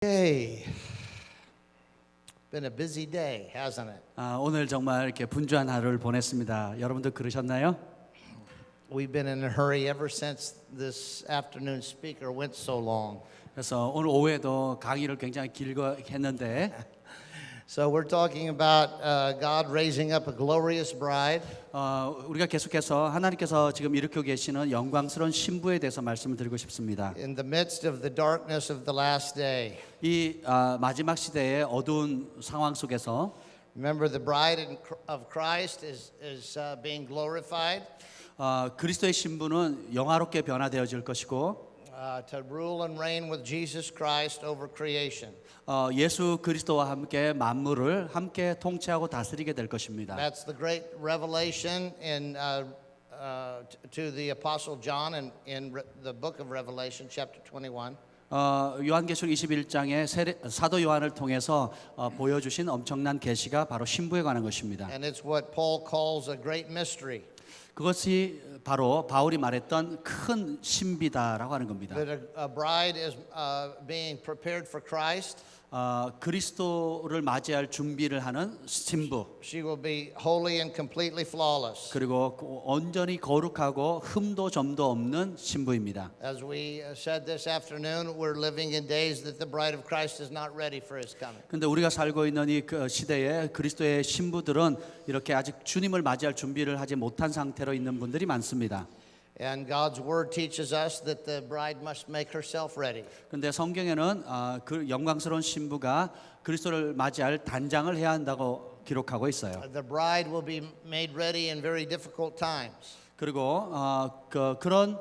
Hey, been a busy day, hasn't it? 오늘 정말 이렇게 분주한 하루를 보냈습니다. 여러분도 그러셨나요? We've been in a hurry ever since this afternoon speaker went so long. 그래서 오늘 오후에도 강의를 굉장히 길게 했는데 So we're talking about God raising up a glorious bride. 우리가 계속해서 하나님께서 지금 일으키고 계시는 영광스러운 신부에 대해서 말씀을 드리고 싶습니다. In the midst of the darkness of the last day. 이 마지막 시대의 어두운 상황 속에서 Remember, the bride of Christ is being glorified 그리스도의 신부는 영화롭게 변화되어질 것이고 to rule and reign with Jesus Christ over creation. 예수 그리스도와 함께 만물을 함께 통치하고 다스리게 될 것입니다. That's the great revelation in to the Apostle John in the book of Revelation, chapter 21. 요한계시록 21장에 사도 요한을 통해서 보여주신 엄청난 계시가 바로 신부에 관한 것입니다. And it's what Paul calls a great mystery. 그것이 바로 바울이 말했던 큰 신비다라고 하는 겁니다. That a bride is being prepared for Christ. 그리스도를 맞이할 준비를 하는 신부. She will be holy and completely flawless. 그리고 온전히 거룩하고 흠도 점도 없는 신부입니다. As we said this afternoon, we're living in days that the bride of Christ is not ready for his coming. 근데 우리가 살고 있는 이 시대에 그리스도의 신부들은 이렇게 아직 주님을 맞이할 준비를 하지 못한 상태로 있는 분들이 많습니다. And God's word teaches us that the bride must make herself ready. 근데 성경에는 그 영광스러운 신부가 그리스도를 맞이할 단장을 해야 한다고 기록하고 있어요. The bride will be made ready in very difficult times. 그리고 그런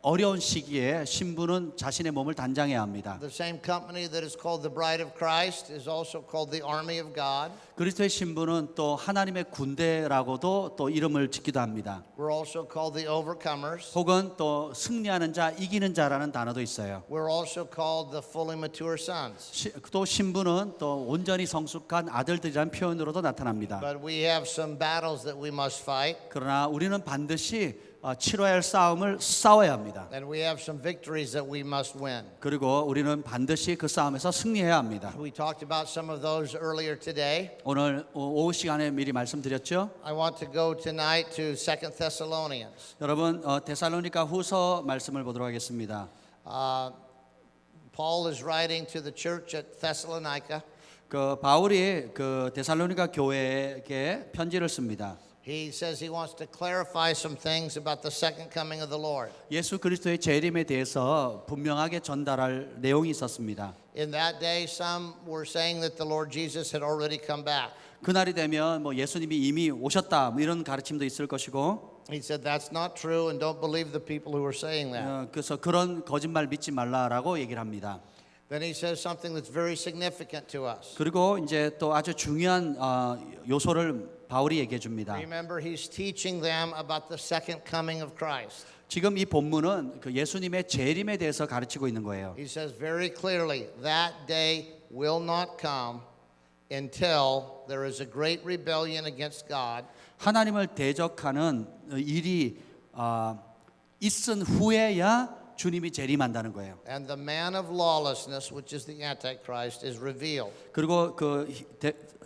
어려운 시기에 신부는 자신의 몸을 단장해야 합니다. The same company that is called the bride of Christ is also called the army of God. 그리스도의 신부는 또 하나님의 군대라고도 또 이름을 짓기도 합니다. We're also called the overcomers. 혹은 또 승리하는 자, 이기는 자라는 단어도 있어요. We're also called the fully mature sons. 또 신부는 또 온전히 성숙한 아들들이라는 표현으로도 나타납니다. But we have some battles that we must fight. 그러나 우리는 반드시 치러야 할 싸움을 싸워야 합니다. And we have some victories that we must win. 그리고 우리는 반드시 그 싸움에서 승리해야 합니다. We talked about some of those earlier today. 오늘 오후 시간에 미리 말씀드렸죠. I want to go tonight to 2 Thessalonians. 여러분 데살로니가 후서 말씀을 보도록 하겠습니다. Paul is writing to the church at Thessalonica. 그 바울이 그 데살로니가 교회에게 편지를 씁니다. He says he wants to clarify some things about the second coming of the Lord. 예수 그리스도의 재림에 대해서 분명하게 전달할 내용이 있었습니다. In that day, some were saying that the Lord Jesus had already come back. 그날이 되면 뭐 예수님이 이미 오셨다 뭐 이런 가르침도 있을 것이고. He said that's not true and don't believe the people who are saying that. 그래서 그런 거짓말 믿지 말라라고 얘기를 합니다. Then he says something that's very significant to us. 그리고 이제 또 아주 중요한 요소를 바울이 얘기해 줍니다. Remember, he's teaching them about the second coming of Christ. 지금 이 본문은 그 예수님의 재림에 대해서 가르치고 있는 거예요. He says very clearly, that day will not come until there is a great rebellion against God. 하나님을 대적하는 일이 있은 후에야 주님이 재림한다는 거예요. And the man of lawlessness, which is the Antichrist, is revealed. 그리고 그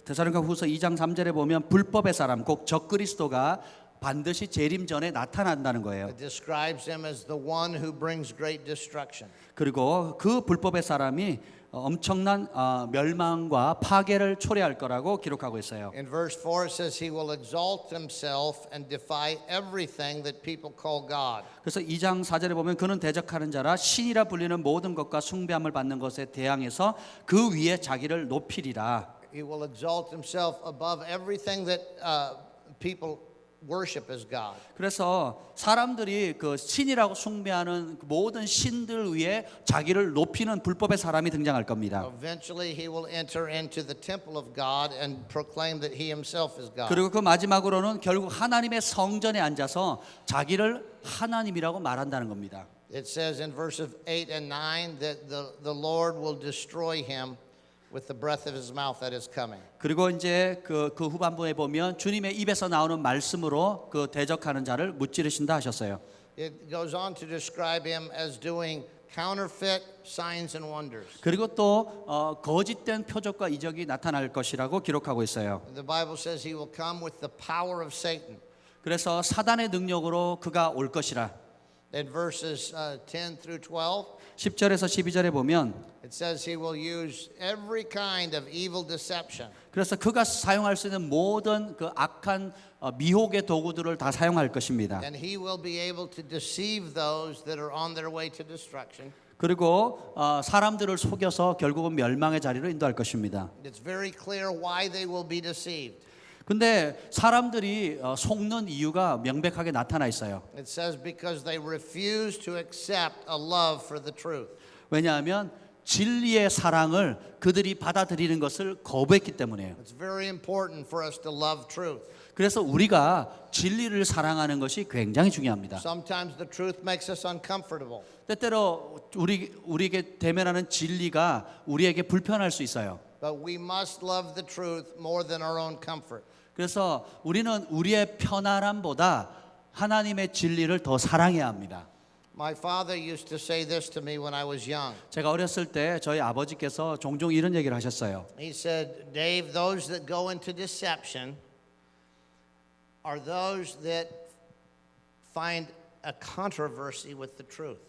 데살로니가 후서 2장 3절에 보면 불법의 사람 곧 적그리스도가 반드시 재림 전에 나타난다는 거예요. It describes him as the one who brings great destruction. 그리고 그 불법의 사람이 엄청난 멸망과 파괴를 초래할 거라고 기록하고 있어요. In verse 4 it says he will exalt himself and defy everything that people call God. 그래서 2장 4절에 보면 그는 대적하는 자라 신이라 불리는 모든 것과 숭배함을 받는 것에 대항해서 그 위에 자기를 높이리라. He will exalt himself above everything that people worship as God. 그래서 사람들이 그 신이라고 숭배하는 모든 신들 위에 자기를 높이는 불법의 사람이 등장할 겁니다. Eventually he will enter into the temple of God and proclaim that he himself is God. 그리고 그 마지막으로는 결국 하나님의 성전에 앉아서 자기를 하나님이라고 말한다는 겁니다. It says in verses 8 and 9 that the Lord will destroy him with the breath of his mouth that is coming. 그리고 이제 그 후반부에 보면 주님의 입에서 나오는 말씀으로 그 대적하는 자를 무찌르신다 하셨어요. It goes on to describe him as doing counterfeit signs and wonders. 그리고 또 거짓된 표적과 이적이 나타날 것이라고 기록하고 있어요. The Bible says he will come with the power of Satan. 그래서 사단의 능력으로 그가 올 것이라. In verses 10 through 12, 10절에서 12절에 보면 it says he will use every kind of evil deception. 그래서 그가 사용할 수 있는 모든 그 악한 미혹의 도구들을 다 사용할 것입니다. And he will be able to deceive those that are on their way to destruction. 그리고 사람들을 속여서 결국은 멸망의 자리로 인도할 것입니다. It's very clear why they will be deceived. 근데 사람들이 속는 이유가 명백하게 나타나 있어요. It says because they refuse to accept a love for the truth. 왜냐하면 진리의 사랑을 그들이 받아들이는 것을 거부했기 때문이에요. It's very important for us to love truth. 그래서 우리가 진리를 사랑하는 것이 굉장히 중요합니다. Sometimes the truth makes us uncomfortable. 때때로 우리에게 대면하는 진리가 우리에게 불편할 수 있어요. But we must love the truth more than our own comfort. 그래서 우리는 우리의 편안함보다 하나님의 진리를 더 사랑해야 합니다. My father used to say this to me when I was young. 제가 어렸을 때 저희 아버지께서 종종 이런 얘기를 하셨어요. He said, Dave, those that go into deception are those that find a controversy with the truth.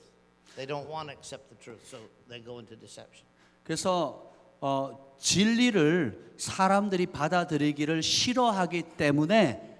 They don't want to accept the truth, so they go into deception. 그래서 진리를 사람들이 받아들이기를 싫어하기 때문에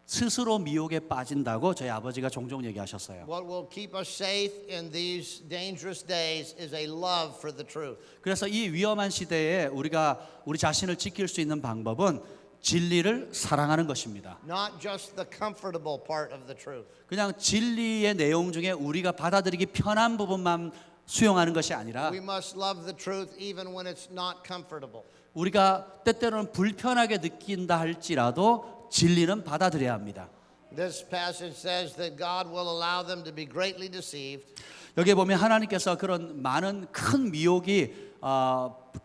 스스로 미혹에 빠진다고 저희 아버지가 종종 얘기하셨어요. What will keep us safe in these dangerous days is a love for the truth. 그래서 이 위험한 시대에 우리가 우리 자신을 지킬 수 있는 방법은 진리를 사랑하는 것입니다. Not just the comfortable part of the truth. 그냥 진리의 내용 중에 우리가 받아들이기 편한 부분만 수용하는 것이 아니라 We must love the truth even when it's not comfortable. 우리가 때때로는 불편하게 느낀다 할지라도 진리는 받아들여야 합니다. This passage says that God will allow them to be greatly deceived. 여기에 보면 하나님께서 그런 많은 큰 미혹이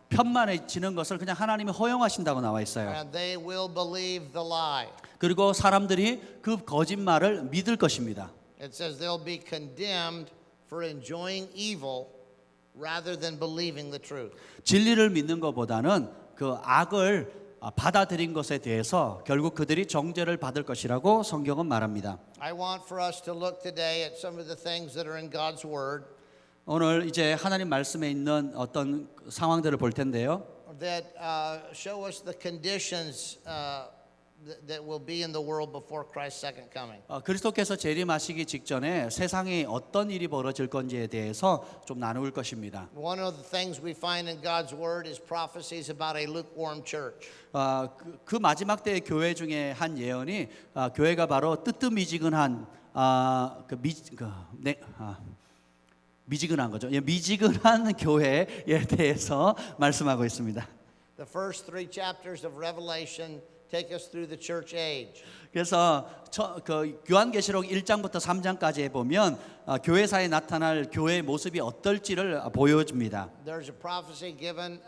편만해지는 것을 그냥 하나님이 허용하신다고 나와 있어요. And they will believe the lie. 그리고 사람들이 그 거짓말을 믿을 것입니다. It says they'll be condemned for enjoying evil rather than believing the truth. 진리를 믿는 것보다는 그 악을 받아들인 것에 대해서 결국 그들이 정죄를 받을 것이라고 성경은 말합니다. I want for us to look today at some of the things that are in God's word 오늘 이제 하나님 말씀에 있는 어떤 상황들을 볼 텐데요. that show us the conditions that will be in the world before Christ's second coming. 그리스도께서 재림하시기 직전에 세상에 어떤 일이 벌어질 건지에 대해서 좀 나눌 것입니다. One of the things we find in God's word is prophecies about a lukewarm church. 그 마지막 때의 교회 중에 한 예언이 교회가 바로 뜨뜻미지근한 미지근한 거죠. 예, 미지근한 교회에 대해서 말씀하고 있습니다. The first 3 chapters of Revelation take us through the church age. 그래서 그 요한계시록 1장부터 3장까지에 보면 교회사에 나타날 교회의 모습이 어떨지를 보여줍니다. There's a prophecy given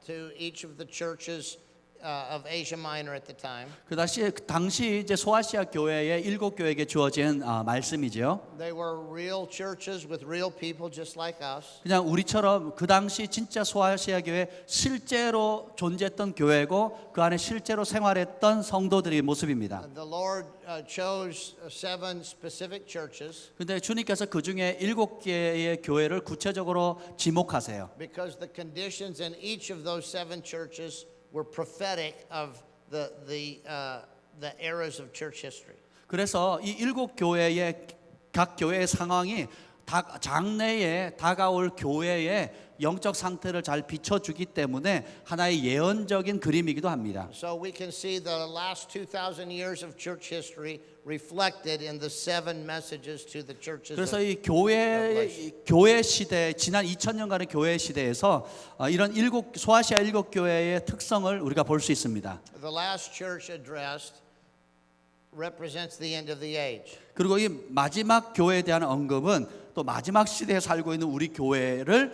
to each of the churches of Asia Minor at the time. 그 당시 이제 소아시아 교회의 7교회에게 주어진 말씀이죠. They were real churches with real people just like us. 그냥 우리처럼 그 당시 진짜 소아시아 교회 실제로 존재했던 교회고 그 안에 실제로 생활했던 성도들의 모습입니다. The Lord chose 7 specific churches. 근데 주님께서 그 중에 7개의 교회를 구체적으로 지목하세요. Because the conditions in each of those 7 churches were prophetic of the eras of church history. 그래서 이 7교회의 각 교회의 상황이 장래에 다가올 교회의 영적 상태를 잘 비춰주기 때문에 하나의 예언적인 그림이기도 합니다. So we can see the last 2,000 years of church history reflected in the 7 messages to the churches. 그래서 이 교회 시대 지난 2000년간의 교회 시대에서 이런 소아시아 7교회의 특성을 우리가 볼 수 있습니다. The last church addressed represents the end of the age. 그리고 이 마지막 교회에 대한 언급은 또 마지막 시대에 살고 있는 우리 교회를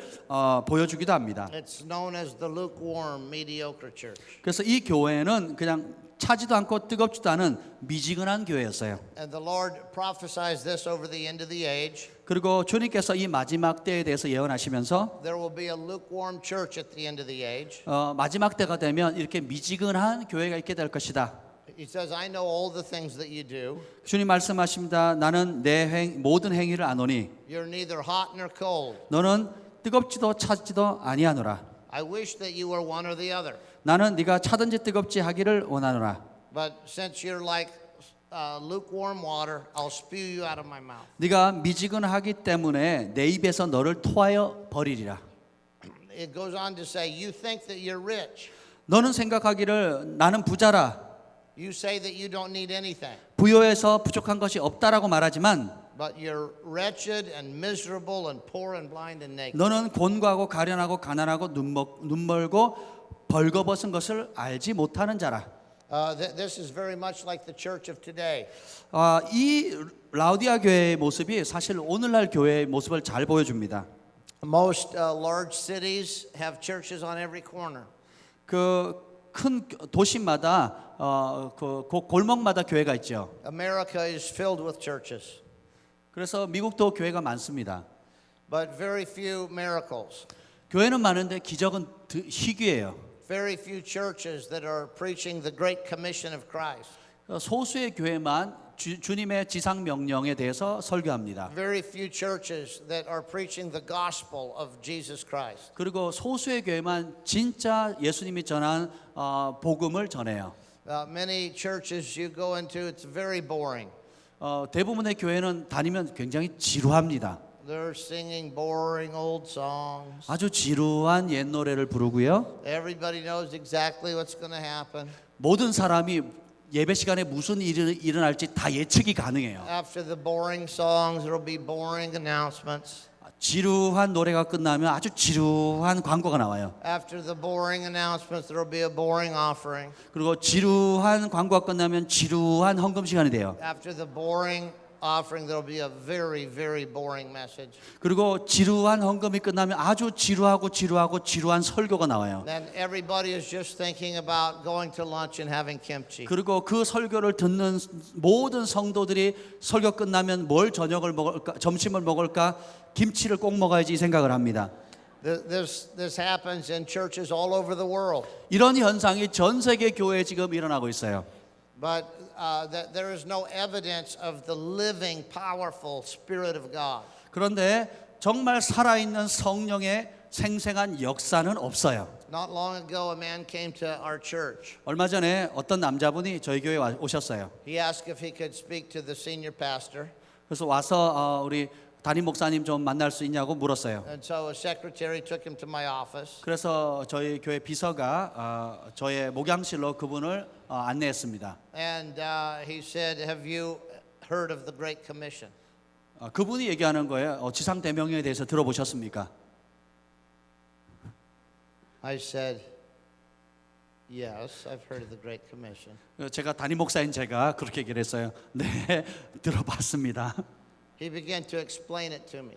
보여주기도 합니다. It's known as the lukewarm, mediocre church. 그래서 이 교회는 그냥 차지도 않고 뜨겁지도 않은 미지근한 교회였어요. And the Lord prophesies this over the end of the age. 그리고 주님께서 이 마지막 때에 대해서 예언하시면서 there will be a lukewarm church at the end of the age. 마지막 때가 되면 이렇게 미지근한 교회가 있게 될 것이다. He says, I know all the things that you do. 주님 말씀하십니다. 나는 내 모든 행위를 아노니 You're neither hot nor cold. 너는 뜨겁지도 차지도 아니하노라. I wish that you were one or the other. 나는 네가 차든지 뜨겁지 하기를 원하노라. But since you're like lukewarm water, I'll spew you out of my mouth. 네가 미지근하기 때문에 내 입에서 너를 토하여 버리리라. It goes on to say, you think that you're rich. 너는 생각하기를 나는 부자라. You say that you don't need anything. 부요해서 부족한 것이 없다라고 말하지만 But you're wretched and miserable and poor and blind and naked. 너는 곤고하고 가련하고 가난하고 눈멀고 벌거벗은 것을 알지 못하는 자라. This is very much like the church of today. 이 라우디아 교회의 모습이 사실 오늘날 교회의 모습을 잘 보여줍니다. Most large cities have churches on every corner. 그 큰 도시마다 그 골목마다 교회가 있죠. America is filled with churches, 그래서 미국도 교회가 많습니다. but very few miracles. 교회는 많은데 기적은 희귀해요. Very few churches that are preaching the Great Commission of Christ. 소수의 교회만 주님의 지상 명령에 대해서 설교합니다. Very few churches that are preaching the gospel of Jesus Christ. 그리고 소수의 교회만 진짜 예수님이 전한 복음을 전해요. Many churches you go into, it's very boring. 대부분의 교회는 다니면 굉장히 지루합니다. They're singing boring old songs. 아주 지루한 옛 노래를 부르고요. Everybody knows exactly what's going to happen. 모든 사람이 예배 시간에 무슨 일이 일어날지 다 예측이 가능해요. After the boring songs, there will be boring announcements. 지루한 노래가 끝나면 아주 지루한 광고가 나와요. After the boring announcements, there will be a boring offering. 그리고 지루한 광고가 끝나면 지루한 헌금 시간이 돼요. After the boring offering, there will be a very, very boring message. 그리고 지루한 헌금이 끝나면 아주 지루하고 지루한 설교가 나와요. Then everybody is just thinking about going to lunch and having kimchi. 그리고 그 설교를 듣는 모든 성도들이 설교 끝나면 뭘 저녁을 먹을까, 점심을 먹을까, 김치를 꼭 먹어야지 이 생각을 합니다. This happens in churches all over the world. 이런 현상이 전 세계 교회에 지금 일어나고 있어요. But there is no evidence of the living, powerful Spirit of God. 그런데 정말 살아있는 성령의 생생한 역사는 없어요. Not long ago, a man came to our church. 얼마 전에 어떤 남자분이 저희 교회에 오셨어요. He asked if he could speak to the senior pastor. 그래서 와서 우리 담임 목사님 좀 만날 수 있냐고 물었어요. And so a secretary took him to my office. 그래서 저희 교회 비서가 저의 목양실로 그분을 안내했습니다. And he said, have you heard of the Great Commission? 그분이 얘기하는 거예요. 지상 대명령에 대해서 들어보셨습니까? I said, yes, I've heard of the Great Commission. 제가 담임 목사인 제가 그렇게 얘기를 했어요. 네, 들어봤습니다. He began to explain it to me.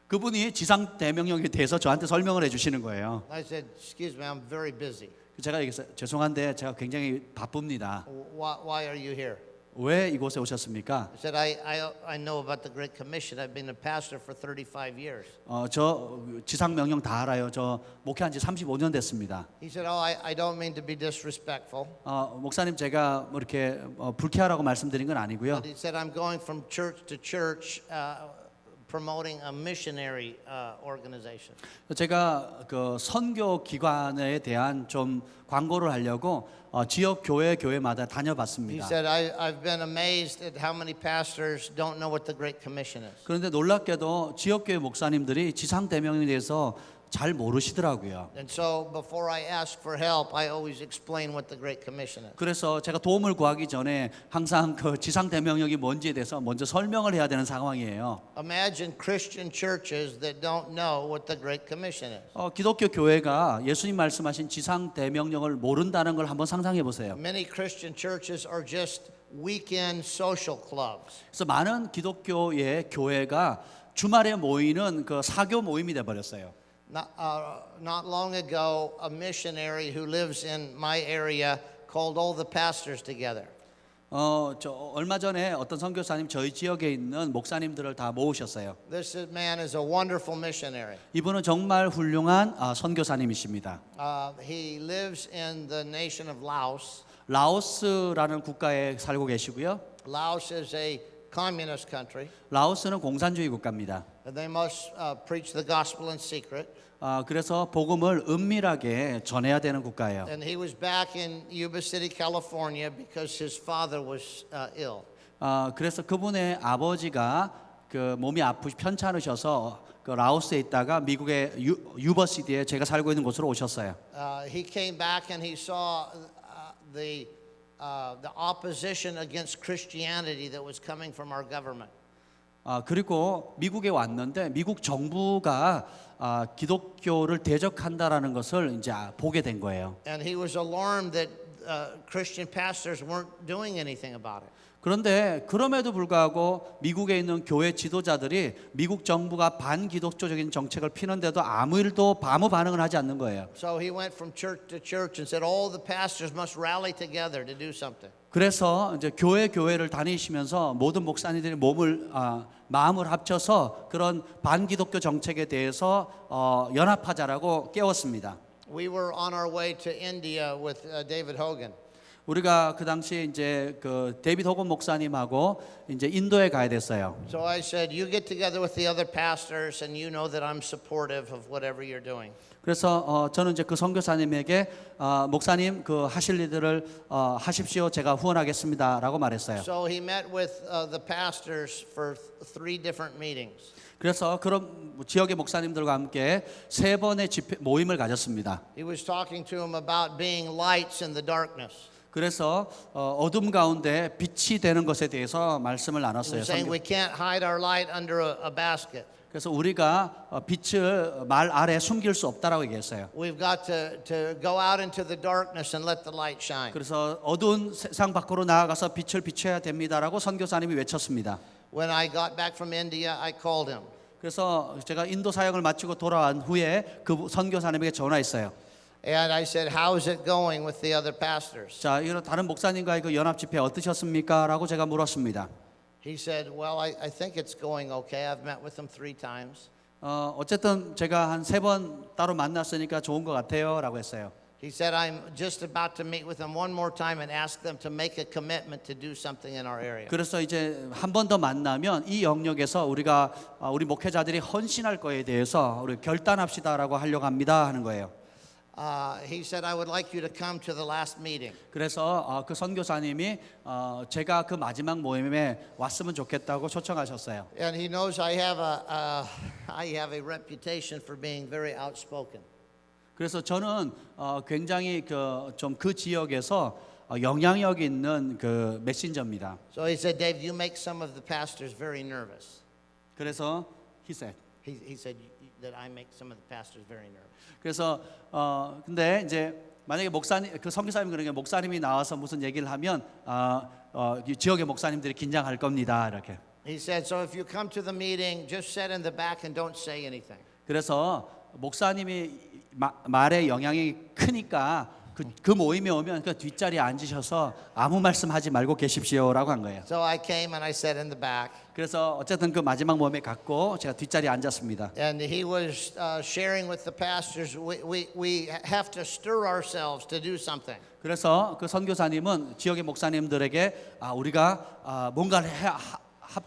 그분이 지상 대명령에 대해서 저한테 설명을 해주시는 거예요. I said, excuse me, I'm very busy. 제가 얘기했어요. 죄송한데 제가 굉장히 바쁩니다. Why are you here? 왜 이곳에 오셨습니까? I said, I know about the Great Commission. I've been a pastor for 35 years. 저 지상 명령 다 알아요. 저 목회한 지 35년 됐습니다. He said, oh, I don't mean to be disrespectful. 목사님 제가 뭐 이렇게 불쾌하라고 말씀드린 건 아니고요. But he said, I'm going from church to church promoting a missionary organization. 제가 그 선교 기관에 대한 좀 광고를 하려고 지역 교회마다 He 다녀봤습니다. said, I've been amazed at how many pastors don't know what the Great Commission is. 그런데 놀랍게도 지역 교회 목사님들이 지상 대명령에 대해서 잘 모르시더라고요. And so before I ask for help, I always explain what the Great Commission is. 그래서 제가 도움을 구하기 전에 항상 그 지상 대명령이 뭔지에 대해서 먼저 설명을 해야 되는 상황이에요. Imagine Christian churches that don't know what the Great Commission is. 기독교 교회가 예수님 말씀하신 지상 대명령을 모른다는 걸 한번 상상해 보세요. Many Christian churches are just weekend social clubs. 그래서 많은 기독교의 교회가 주말에 모이는 그 사교 모임이 돼 버렸어요. Not long ago, a missionary who lives in my area called all the pastors together. 저 얼마 전에 어떤 선교사님 저희 지역에 있는 목사님들을 다 모으셨어요. This man is a wonderful missionary. 이분은 정말 훌륭한 선교사님이십니다. He lives in the nation of Laos. 라오스라는 국가에 살고 계시고요. Laos is a communist country, 라오스는 공산주의 국가입니다. and they must preach the gospel in secret. 그래서 복음을 은밀하게 전해야 되는 국가예요. And he was back in Yuba City, California, because his father was ill. 그래서 그분의 아버지가 그 몸이 편찮으셔서 그 라오스에 있다가 미국의 유버시티에 제가 살고 있는 곳으로 오셨어요. He came back and he saw the opposition against Christianity that was coming from our government. 그리고 미국에 왔는데 미국 정부가 기독교를 대적한다라는 것을 이제 보게 된 거예요. And he was alarmed that Christian pastors weren't doing anything about it. 그런데 그럼에도 불구하고 미국에 있는 교회 지도자들이 미국 정부가 반기독교적인 정책을 피는데도 아무 반응을 하지 않는 거예요. So he went from church to church and said all the pastors must rally together to do something. 그래서 이제 교회를 다니시면서 모든 목사님들이 마음을 합쳐서 그런 반기독교 정책에 대해서 연합하자라고 깨웠습니다. We were on our way to India with David Hogan. 우리가 그 당시에 이제 그 데이비드 호건 목사님하고 이제 인도에 가야 됐어요. So I said, you get together with the other pastors and you know that I'm supportive of whatever you're doing. 그래서 저는 이제 그 선교사님에게 목사님 그 하실 일들을 하십시오. 제가 후원하겠습니다라고 말했어요. So he met with the pastors for 3 different meetings. 그래서 그런 지역의 목사님들과 함께 3번의 모임을 가졌습니다. He was talking to him about being lights in the darkness. 그래서 어둠 가운데 빛이 되는 것에 대해서 말씀을 He 나눴어요. was saying we can't hide our light under a basket. 그래서 우리가 빛을 말 아래 숨길 수 없다라고 얘기했어요. We've got to go out into the darkness and let the light shine. 그래서 어두운 세상 밖으로 나아가서 빛을 비춰야 됩니다라고 선교사님이 외쳤습니다. When I got back from India, I called him. 그래서 제가 인도 사역을 마치고 돌아온 후에 그 선교사님에게 전화했어요. And I said, how is it going with the other pastors? 자, 이런 다른 목사님과의 그 연합 집회 어떠셨습니까? 라고 제가 물었습니다. He said, well, I think it's going okay. I've met with them 3 times. 어쨌든 제가 한 3번 따로 만났으니까 좋은 것 같아요. 라고 했어요. He said, I'm just about to meet with them one more time and ask them to make a commitment to do something in our area. 그래서 이제 한 번 더 만나면 이 영역에서 우리 목회자들이 헌신할 거에 대해서 우리 결단합시다라고 하려고 합니다 하는 거예요. He said, I would like you to come to the last meeting. 그래서 그 선교사님이 제가 그 마지막 모임에 왔으면 좋겠다고 초청하셨어요. And he knows I have a reputation for being very outspoken. 그래서 저는 굉장히 그 지역에서 영향력 있는 그 메신저입니다. So he said, Dave, you make some of the pastors very nervous. 그래서 he said. He said that I make some of the pastors very nervous. 그래서 근데 이제 만약에 그 선교사님 그러니까 목사님이 나와서 무슨 얘기를 하면 이 지역의 목사님들이 긴장할 겁니다 이렇게. He said, so if you come to the meeting, just sit in the back and don't say anything. 그래서 목사님이 말에 영향이 크니까 그 모임에 오면 그 뒷자리에 앉으셔서 아무 말씀하지 말고 계십시오라고 한 거예요. So I came and I sat in the back. 그래서 어쨌든 그 마지막 모임에 갔고 제가 뒷자리에 앉았습니다. And he was sharing with the pastors, we have to stir ourselves to do something. 그래서 그 선교사님은 지역의 목사님들에게 우리가 뭔가를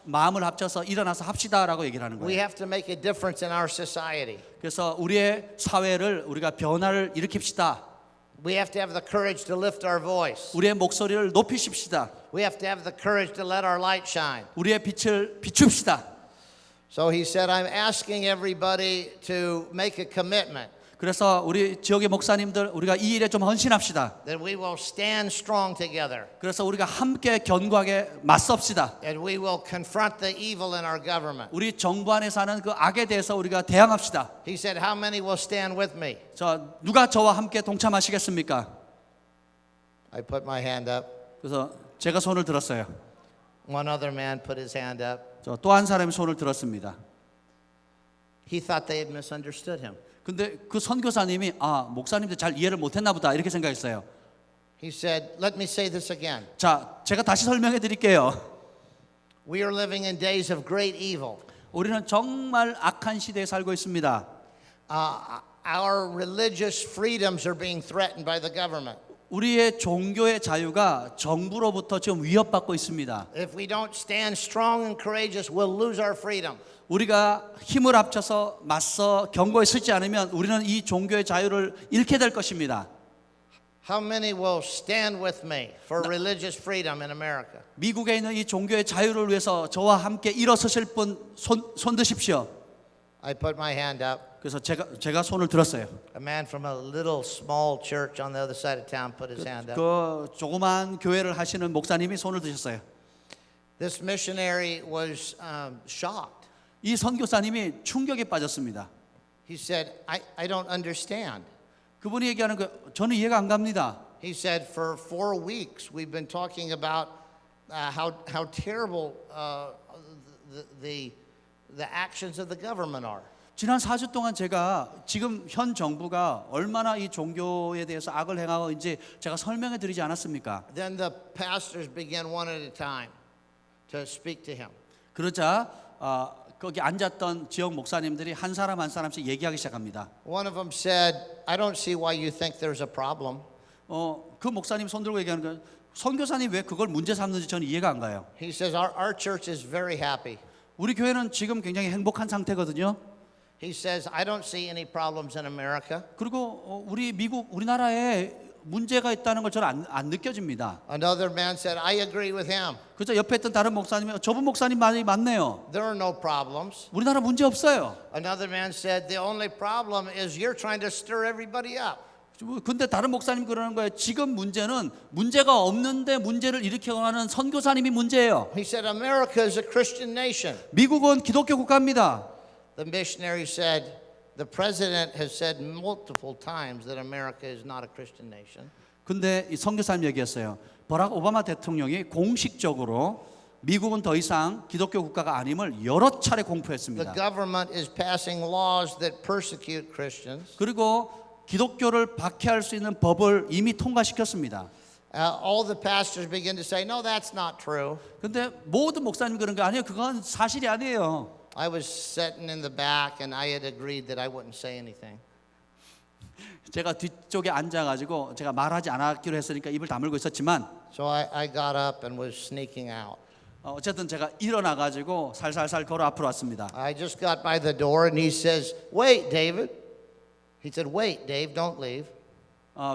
마음을 합쳐서 일어나서 합시다라고 얘기를 하는 We 거예요. have to make a difference in our society. 그래서 우리의 사회를 우리가 변화를 일으킵시다. We have to have the courage to lift our voice. 우리의 목소리를 높이십시다. We have to have the courage to let our light shine. 우리의 빛을 비춥시다. So he said, I'm asking everybody to make a commitment 그래서 우리 지역의 목사님들 우리가 이 일에 좀 헌신합시다. that we will stand strong together 그래서 우리가 함께 견고하게 맞섭시다. and we will confront the evil in our government. 우리 정부 안에 사는 그 악에 대해서 우리가 대항합시다. He said, how many will stand with me? 자, 누가 저와 함께 동참하시겠습니까? I put my hand up. 그래서 제가 손을 들었어요. One other man put his hand up. 또 한 사람이 손을 들었습니다. He thought they had misunderstood him. 근데 그 선교사님이 목사님들 잘 이해를 못했나 보다 이렇게 생각했어요. He said, let me say this again. 자, 제가 다시 설명해 드릴게요. We are living in days of great evil. 우리는 정말 악한 시대에 살고 있습니다. Our religious freedoms are being threatened by the government. 우리의 종교의 자유가 정부로부터 지금 위협받고 있습니다. If we don't stand strong and courageous, we'll lose our freedom. 우리가 힘을 합쳐서 맞서 경고에 서지 않으면 우리는 이 종교의 자유를 잃게 될 것입니다. How many will stand with me for religious freedom in America? 미국에 있는 이 종교의 자유를 위해서 저와 함께 일어서실 분 손 드십시오. I put my hand up. 그래서 제가 손을 들었어요. A man from a little small church on the other side of town put his hand up. 그 조그만 교회를 하시는 목사님이 손을 드셨어요. This missionary was shocked. 이 선교사님이 충격에 빠졌습니다. He said, I don't understand. 그분이 얘기하는 거 저는 이해가 안 갑니다. He said, for 4 weeks we've been talking about how terrible the actions of the government are. 지난 4주 동안 제가 지금 현 정부가 얼마나 이 종교에 대해서 악을 행하고 있는지 제가 설명해 드리지 않았습니까? Then the pastors began one at a time to speak to him. 그러자 거기 앉았던 지역 목사님들이 한 사람 한 사람씩 얘기하기 시작합니다. One of them said, I don't see why you think there's a problem. 그 목사님 손 들고 얘기하는 거예요. 선교사님 왜 그걸 문제 삼는지 저는 이해가 안 가요. He says, our church is very happy. 우리 교회는 지금 굉장히 행복한 상태거든요. He says, I don't see any problems in America. 그리고 우리나라에 문제가 있다는 걸 저는 안 느껴집니다. Another man said, I agree with him. 그래서 옆에 있던 다른 목사님이 저분 목사님 말이 맞네요. There are no problems. 우리나라 문제 없어요. Another man said, the only problem is you're trying to stir everybody up. 근데 다른 목사님 그러는 거예요. 지금 문제는 문제가 없는데 문제를 일으키고 하는 선교사님이 문제예요. He said, America is a Christian nation. 미국은 기독교 국가입니다. The missionary said, the president has said multiple times that America is not a Christian nation. 근데 이 선교사님 얘기했어요. 버락 오바마 대통령이 공식적으로 미국은 더 이상 기독교 국가가 아님을 여러 차례 The 공표했습니다. government is passing laws that persecute Christians. 그리고 기독교를 박해할 수 있는 법을 이미 통과시켰습니다. All the pastors begin to say, no, that's not true. 근데 모든 목사님 그런 거 아니에요. 그건 사실이 아니에요. I was sitting in the back and I had agreed that I wouldn't say anything. 제가 뒤쪽에 앉아가지고 제가 말하지 않았기로 했으니까 입을 다물고 있었지만 So I got up and was sneaking out. 어쨌든 제가 일어나가지고 살살살 걸어 앞으로 왔습니다. I just got by the door and he says, wait, David. He said, wait, Dave, don't leave.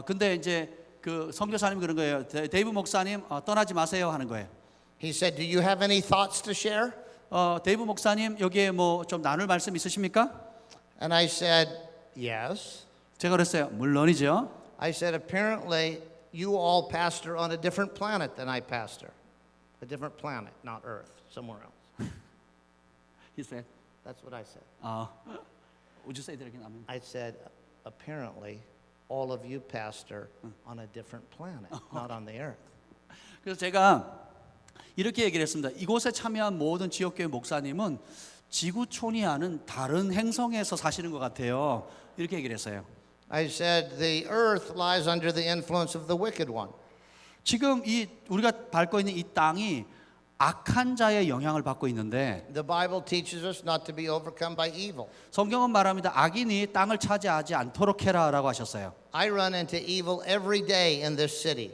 근데 이제 그 선교사님이 그런 거예요. 데이브 목사님 떠나지 마세요 하는 거예요. He said, do you have any thoughts to share? 데이브 목사님 여기에 뭐 좀 나눌 말씀 있으십니까? And I said, yes. 제가 그랬어요. 물론이죠. I said, apparently you all pastor on a different planet than I pastor. A different planet, not Earth, somewhere else. He said, That's what I said. Would you say that again? I said, apparently all of you pastor on a different planet, not on the Earth. 그래서 제가 이렇게 얘기를 했습니다. 이곳에 참여한 모든 지역교회 목사님은 지구촌이 아닌 다른 행성에서 사시는 것 같아요. 이렇게 얘기를 했어요. I said, the earth lies under the influence of the wicked one. 지금 우리가 밟고 있는 이 땅이 악한 자의 영향을 받고 있는데 The Bible teaches us not to be overcome by evil. 성경은 말합니다. 악인이 땅을 차지하지 않도록 해라라고 하셨어요. I run into evil every day in this city.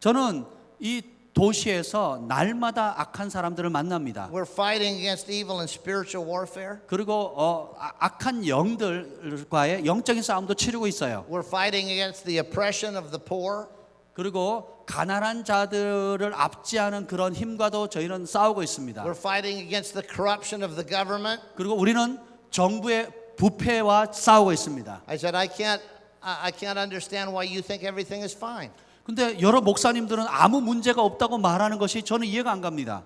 저는 이 도시에서 날마다 악한 사람들을 만납니다. We're fighting against evil and spiritual warfare. 그리고 악한 영들과의 영적인 싸움도 치르고 있어요. We're fighting against the oppression of the poor. 그리고 가난한 자들을 압제하는 그런 힘과도 저희는 싸우고 있습니다. We're fighting against the corruption of the government. 그리고 우리는 정부의 부패와 싸우고 있습니다. I said, I can't understand why you think everything is fine. 근데 여러 목사님들은 아무 문제가 없다고 말하는 것이 저는 이해가 안 갑니다.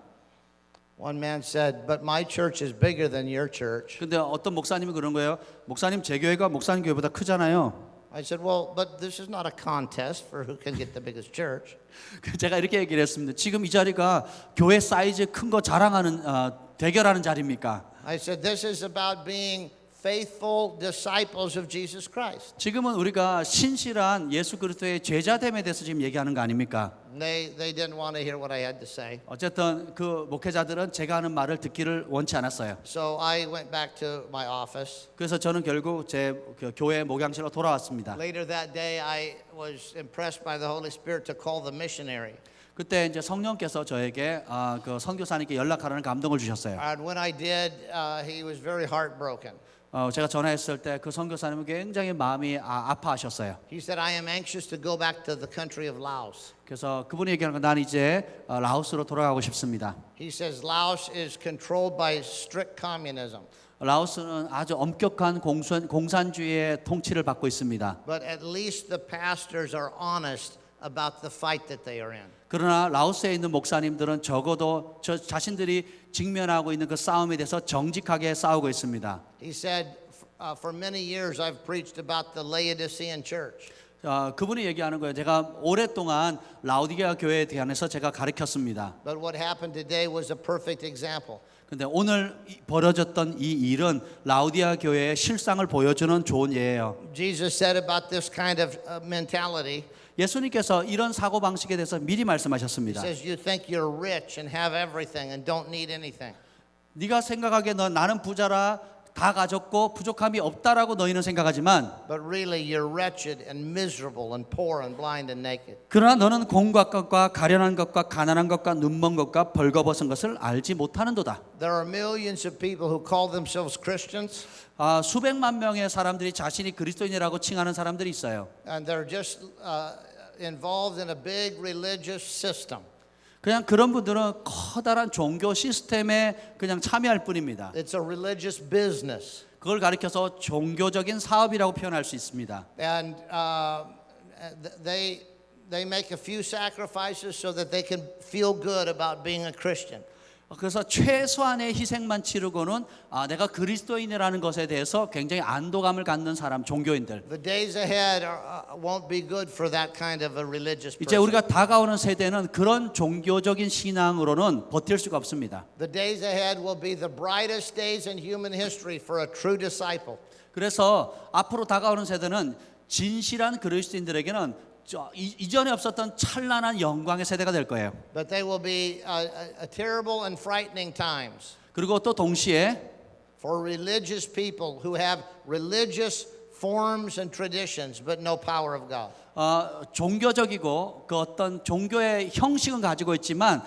One man said, but my church is bigger than your church. 근데 어떤 목사님이 그런 거예요. 목사님 제 교회가 목사님 교회보다 크잖아요. I said, well, but this is not a contest for who can get the biggest church. 제가 이렇게 얘기를 했습니다. 지금 이 자리가 교회 사이즈 큰 거 자랑하는 대결하는 자리입니까? I said, this is about being faithful disciples of Jesus Christ. 지금은 우리가 신실한 예수 그리스도의 제자됨에 대해서 지금 얘기하는 거 아닙니까? They didn't want to hear what I had to say. 어쨌든 그 목회자들은 제가 하는 말을 듣기를 원치 않았어요. So I went back to my office. 그래서 저는 결국 제 그 교회 목양실로 돌아왔습니다. Later that day, I was impressed by the Holy Spirit to call the missionary. 그때 이제 성령께서 저에게 그 선교사님께 연락하라는 감동을 주셨어요. And when I did, he was very heartbroken. 제가 전화했을 때 그 선교사님은 굉장히 마음이 아파하셨어요. He said, I am anxious to go back to the country of Laos. 그래서 그분이 얘기하는 건 난 이제 라오스로 돌아가고 싶습니다. He says Laos is controlled by strict communism. 라오스는 아주 엄격한 공산주의의 통치를 받고 있습니다. But at least the pastors are honest about the fight that they are in. 그러나 라오스에 있는 목사님들은 적어도 자신들이 직면하고 있는 그 싸움에 대해서 정직하게 싸우고 있습니다. He said, for many years I've preached about the Laodicean church. 그분이 얘기하는 거예요. 제가 오랫동안 라오디게아 교회에 대해서 제가 가르쳤습니다. But what happened today was a perfect example. 근데 오늘 벌어졌던 이 일은 라오디게아 교회의 실상을 보여주는 좋은 예예요. Jesus said about this kind of mentality. 예수님께서 이런 사고 방식에 대해서 미리 He 말씀하셨습니다. says, you think you're rich and have everything and don't need anything. 네가 생각하기에 나는 부자라 다 가졌고 부족함이 없다라고 너희는 생각하지만 But really you're wretched and miserable and poor and blind and naked. 그러나 너는 공고한 것과 가련한 것과 가난한 것과 눈먼 것과 벌거벗은 것을 알지 못하는도다. There are millions of people who call themselves Christians 수백만 명의 사람들이 자신이 그리스도인이라고 칭하는 사람들이 있어요. and they're just involved in a big religious system. 그냥 그런 분들은 커다란 종교 시스템에 그냥 참여할 뿐입니다. It's a religious business. 그걸 가리켜서 종교적인 사업이라고 표현할 수 있습니다. And they make a few sacrifices so that they can feel good about being a Christian. 그래서 최소한의 희생만 치르고는 내가 그리스도인이라는 것에 대해서 굉장히 안도감을 갖는 사람, 종교인들. The days ahead won't be good for that kind of a religious 이제 person. 우리가 다가오는 세대는 그런 종교적인 신앙으로는 버틸 수가 없습니다. The days ahead will be the brightest days in human history for a true disciple. 그래서 앞으로 다가오는 세대는 진실한 그리스도인들에게는 이전에 없었던 찬란한 영광의 세대가 될 거예요. But they will be a terrible and frightening times 그리고 또 동시에 for religious people who have religious forms and traditions but no power of God. 종교적이고 그 어떤 종교의 형식은 가지고 있지만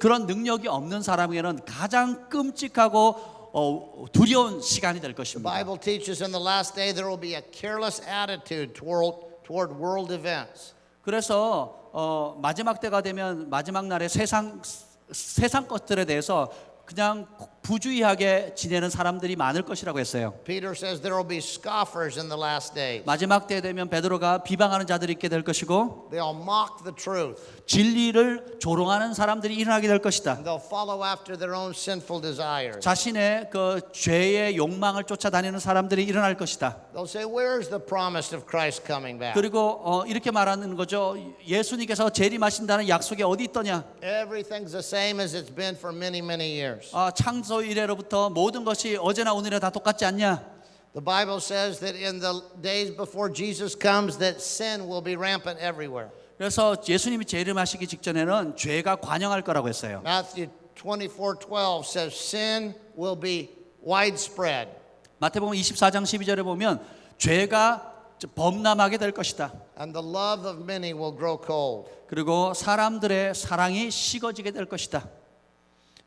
그런 능력이 없는 사람에게는 가장 끔찍하고 두려운 시간이 될 The 것입니다. Bible teaches in the last day there will be a careless attitude toward world events. 그래서 마지막 때가 되면 마지막 날에 세상 것들에 대해서 그냥 부주의하게 지내는 사람들이 많을 것이라고 했어요. Peter says there will be scoffers in the last days. 마지막 때 되면 베드로가 비방하는 자들이 있게 될 것이고 They'll mock the truth. 진리를 조롱하는 사람들이 일어나게 될 것이다. And they'll follow after their own sinful desires. 자신의 그 죄의 욕망을 쫓아다니는 사람들이 일어날 것이다. They'll say, where's the promise of Christ coming back? 그리고 이렇게 말하는 거죠. 예수님께서 재림하신다는 약속이 어디 있더냐? Everything's the same as it's been for many, many years. 창조 이래로부터 모든 것이 어제나 오늘이나 다 똑같지 않냐? The Bible says that in the days before Jesus comes that sin will be rampant everywhere. 그래서 예수님이 재림하시기 직전에는 죄가 관영할 거라고 했어요. Matthew 24:12 says sin will be widespread. 마태복음 24장 12절에 보면 죄가 범람하게 될 것이다. And the love of many will grow cold. 그리고 사람들의 사랑이 식어지게 될 것이다.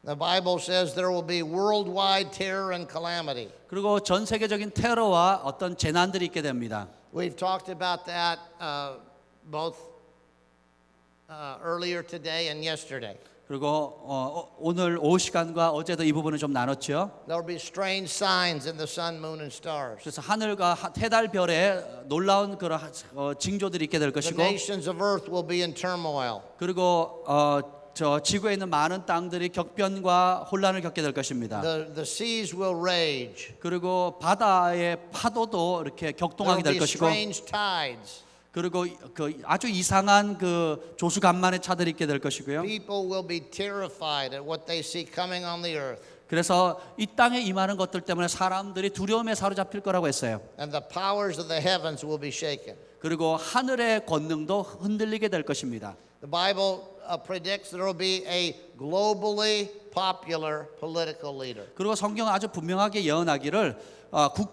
The Bible says there will be worldwide terror and calamity. 그리고 전 세계적인 테러와 어떤 재난들이 있게 됩니다. We've talked about that both earlier today and yesterday. 그리고 오늘 오후 시간과 어제도 이 부분을 좀 나눴죠. There will be strange signs in the sun, moon, and stars. 그래서 하늘과 해달별에 놀라운 그런 징조들이 있게 될 The 것이고, nations of earth will be in turmoil. 그리고 저 지구에 있는 많은 땅들이 격변과 혼란을 겪게 될 것입니다. The seas will rage. 그리고 바다의 파도도 이렇게 There 격동하게 will 될 be 것이고, strange tides. 그리고 그 아주 이상한 그 조수간만의 차들이 있게 될 것이고요. People will be terrified at what they see coming on the earth. 그래서 이 땅에 임하는 것들 때문에 사람들이 두려움에 사로잡힐 거라고 했어요. and the powers of the heavens will be shaken. 그리고 하늘의 권능도 흔들리게 될 것입니다. The Bible predicts there will be a globally popular political leader. 그리고 성경은 아주 분명하게 예언하기를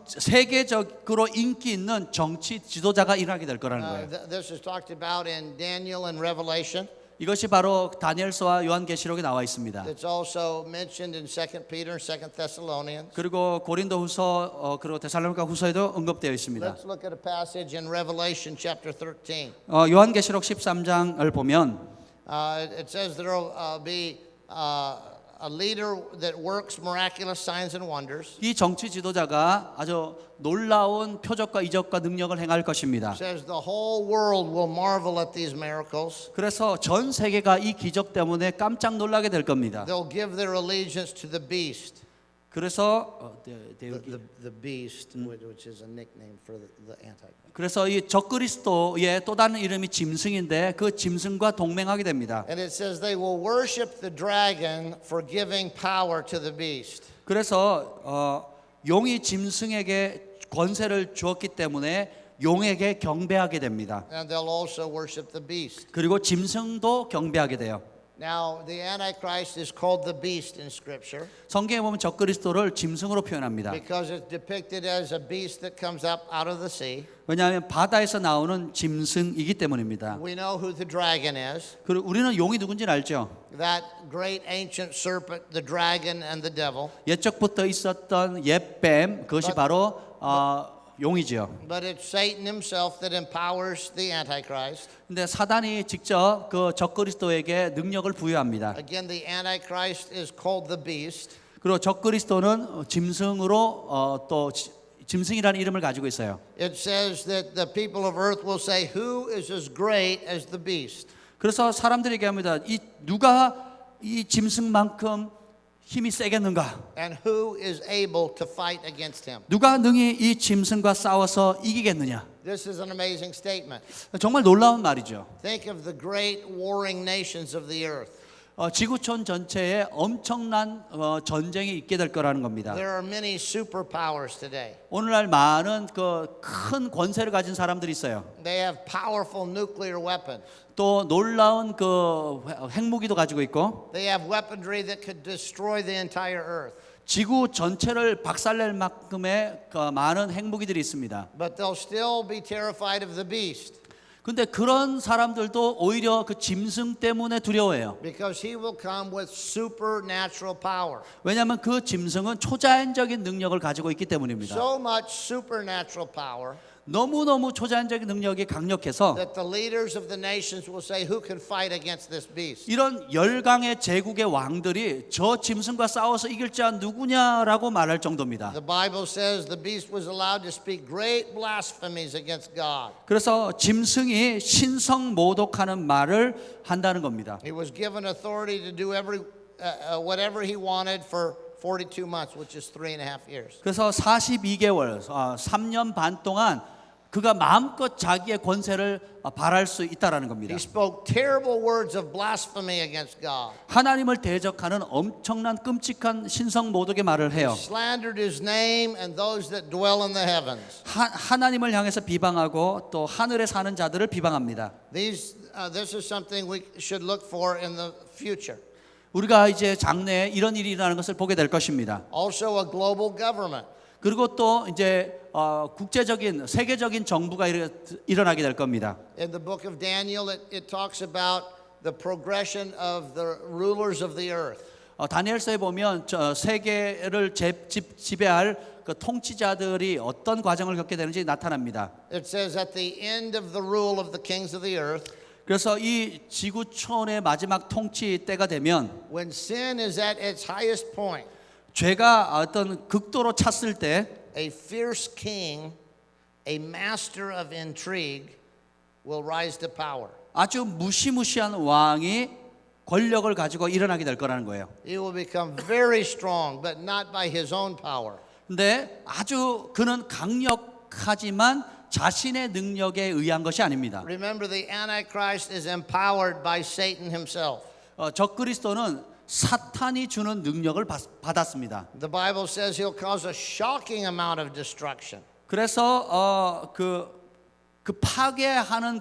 세계적으로 인기 있는 정치 지도자가 일어나게 될 거라는 거예요. This is talked about in Daniel and Revelation. 이것이 바로 다니엘서와 요한계시록에 나와 있습니다. It's also mentioned in 2 Peter and 2 Thessalonians. 그리고 고린도후서 그리고 데살로니가 후서에도 언급되어 있습니다. Let's look at a passage in Revelation chapter 13. 요한계시록 13장을 보면 It says there will be a leader that works miraculous signs and wonders. 이 정치 지도자가 아주 놀라운 표적과 이적과 능력을 행할 것입니다. It says the whole world will marvel at these miracles. 그래서 전 세계가 이 기적 때문에 깜짝 놀라게 될 겁니다. They'll give their allegiance to the beast. 그래서 The beast, which is a nickname for the Antichrist. 그래서 이 적그리스도의 또 다른 이름이 짐승인데 그 짐승과 동맹하게 됩니다. And it says they will worship the dragon for giving power to the beast. 그래서 용이 짐승에게 권세를 주었기 때문에 용에게 경배하게 됩니다. And they'll also worship the beast. 그리고 짐승도 경배하게 돼요. Now, the Antichrist is called the beast in Scripture 성경에 보면 적그리스도를 짐승으로 표현합니다. because it's depicted as a beast that comes up out of the sea. 왜냐하면 바다에서 나오는 짐승이기 때문입니다. We know who the dragon is. 그리고 우리는 용이 누군지는 알죠. That great ancient serpent, the dragon and the devil. 옛적부터 있었던 옛뱀 그것이 바로 용이죠. But it's Satan himself that empowers the Antichrist. 근데 사단이 직접 그 적그리스도에게 능력을 부여합니다. Again, the Antichrist is called the beast. 그리고 적그리스도는 짐승으로 또 짐승이라는 이름을 가지고 있어요. It says that the people of earth will say, "Who is as great as the beast?" 그래서 사람들이 얘기합니다. 누가 이 짐승만큼 힘이 세겠는가? And who is able to fight against him? 누가 능히 이 짐승과 싸워서 이기겠느냐? This is an amazing statement. 정말 놀라운 말이죠. Think of the great warring nations of the earth. 지구촌 전체에 엄청난 전쟁이 있게 될 거라는 겁니다. There are many superpowers today. 오늘날 많은 그 큰 권세를 가진 사람들이 있어요. They have powerful nuclear weapons. 또 놀라운 그 핵무기도 가지고 있고 They have weaponry that could destroy the entire earth. 지구 전체를 박살낼 만큼의 그 많은 핵무기들이 있습니다. But they'll still be terrified of the beast 근데 그런 사람들도 오히려 그 짐승 때문에 두려워해요. because he will come with supernatural power. 왜냐하면 그 짐승은 초자연적인 능력을 가지고 있기 때문입니다. So much supernatural power 너무너무 초자연적인 능력이 강력해서 that the leaders of the nations will say, "Who can fight against this beast?" 이런 열강의 제국의 왕들이 저 짐승과 싸워서 이길 자 누구냐라고 말할 정도입니다. The Bible says the beast was allowed to speak great blasphemies against God. 그래서 짐승이 신성 모독하는 말을 한다는 겁니다. He was given authority to do whatever he wanted for 42 months, which is 3.5 years. 그래서 42개월, 3년 반 동안 그가 마음껏 자기의 권세를 발할 수 있다라는 겁니다. He spoke terrible words of blasphemy against God. 하나님을 대적하는 엄청난 끔찍한 신성 모독의 말을 해요. Slandered his name and those that dwell in the heavens. 하나님을 향해서 비방하고 또 하늘에 사는 자들을 비방합니다. This is something we should look for in the future. 우리가 이제 장래에 이런 일이 일어나는 것을 보게 될 것입니다. Also a global government. 그리고 또 이제 국제적인 세계적인 정부가 일어나게 될 겁니다. In the book of Daniel, it talks about the progression of the rulers of the earth. 다니엘서에 보면 세계를 지배할 그 통치자들이 어떤 과정을 겪게 되는지 나타납니다. It says at the end of the rule of the kings of the earth, 그래서 이 지구촌의 마지막 통치 때가 되면 when sin is at its highest point, 죄가 어떤 극도로 찼을 때 a fierce king, a master of intrigue, will rise to power. 아주 무시무시한 왕이 권력을 가지고 일어나게 될 거라는 거예요. He will become very strong, but not by his own power. 근데 아주 그는 강력하지만 자신의 능력에 의한 것이 아닙니다. Remember, the Antichrist is empowered by Satan himself. 적그리스도는 사탄이 주는 능력을 받았습니다. The Bible says he'll cause a shocking amount of destruction. 그래서 그 파괴하는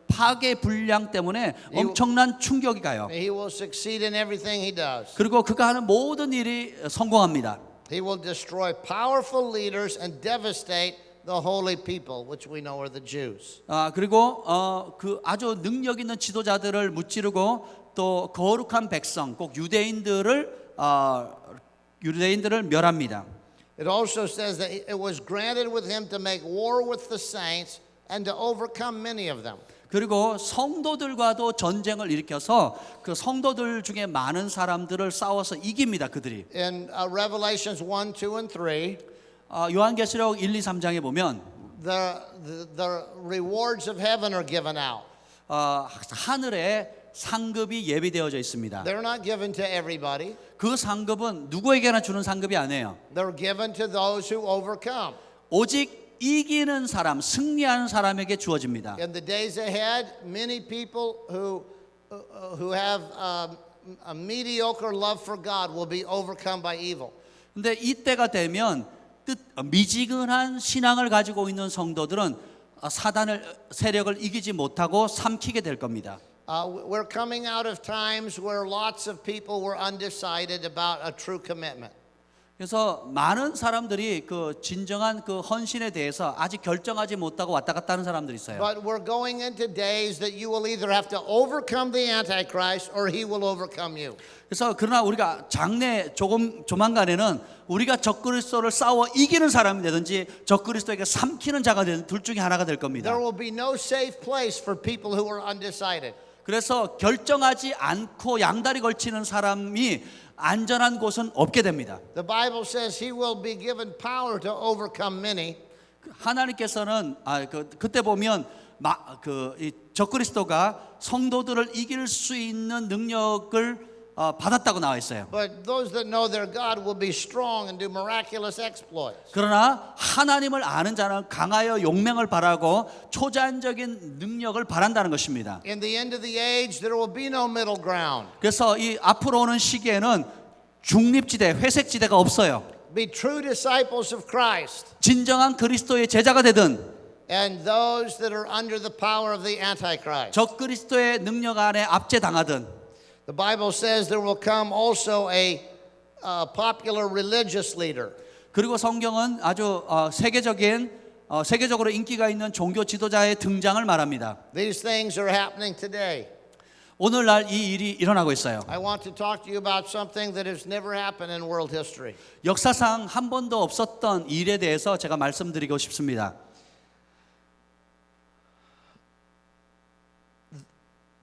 파괴 분량 때문에 엄청난 충격이 가요. He will succeed in everything he does. 그리고 그가 하는 모든 일이 성공합니다. He will destroy powerful leaders and devastate the holy people, which we know are the Jews. 그리고 그 아주 능력 있는 지도자들을 무찌르고 또 거룩한 백성, 꼭 유대인들을 멸합니다. It also says that it was granted with him to make war with the saints and to overcome many of them. 그리고 성도들과도 전쟁을 일으켜서 그 성도들 중에 많은 사람들을 싸워서 이깁니다. 그들이. In Revelations 1, 2, and 3, 요한계시록 1, 2, 3장에 보면 the rewards of heaven are given out. 하늘에 상급이 예비되어져 있습니다. They're not given to everybody. 그 상급은 누구에게나 주는 상급이 아니에요. They're given to those who overcome. 오직 이기는 사람, 승리하는 사람에게 주어집니다. In the days ahead, many people who have a mediocre love for God will be overcome by evil. 근데 이때가 되면 미지근한 신앙을 가지고 있는 성도들은 사단의 세력을 이기지 못하고 삼키게 될 겁니다. We're coming out of times where lots of people were undecided about a true commitment. 그래서 많은 사람들이 그 진정한 그 헌신에 대해서 아직 결정하지 못하고 왔다 갔다 하는 사람들이 있어요. But we're going into days that you will either have to overcome the Antichrist or he will overcome you. 그래서 그러나 우리가 조만간에는 우리가 적그리스도를 싸워 이기는 사람이 되든지 적그리스도에게 삼키는 자가 되든 둘 중에 하나가 될 겁니다. There will be no safe place for people who are undecided. 그래서 결정하지 않고 양다리 걸치는 사람이 안전한 곳은 없게 됩니다. The Bible says he will be given power to overcome many. 하나님께서는 그때 보면 이 적그리스도가 성도들을 이길 수 있는 능력을 받았다고 나와 있어요. But those that know their God will be strong and do miraculous exploits. 그러나 하나님을 아는 자는 강하여 용맹을 바라고 초자연적인 능력을 바란다는 것입니다. In the end of the age, there will be no middle ground. 그래서 이 앞으로 오는 시기에는 중립지대, 회색지대가 없어요. Be true disciples of Christ. 진정한 그리스도의 제자가 되든 And those that are under the power of the Antichrist. 적그리스도의 능력 안에 압제당하든 The Bible says there will come also a popular religious leader. 그리고 성경은 아주 세계적으로 인기가 있는 종교 지도자의 등장을 말합니다. These things are happening today. 오늘날 이 일이 일어나고 있어요. I want to talk to you about something that has never happened in world history. 역사상 한 번도 없었던 일에 대해서 제가 말씀드리고 싶습니다.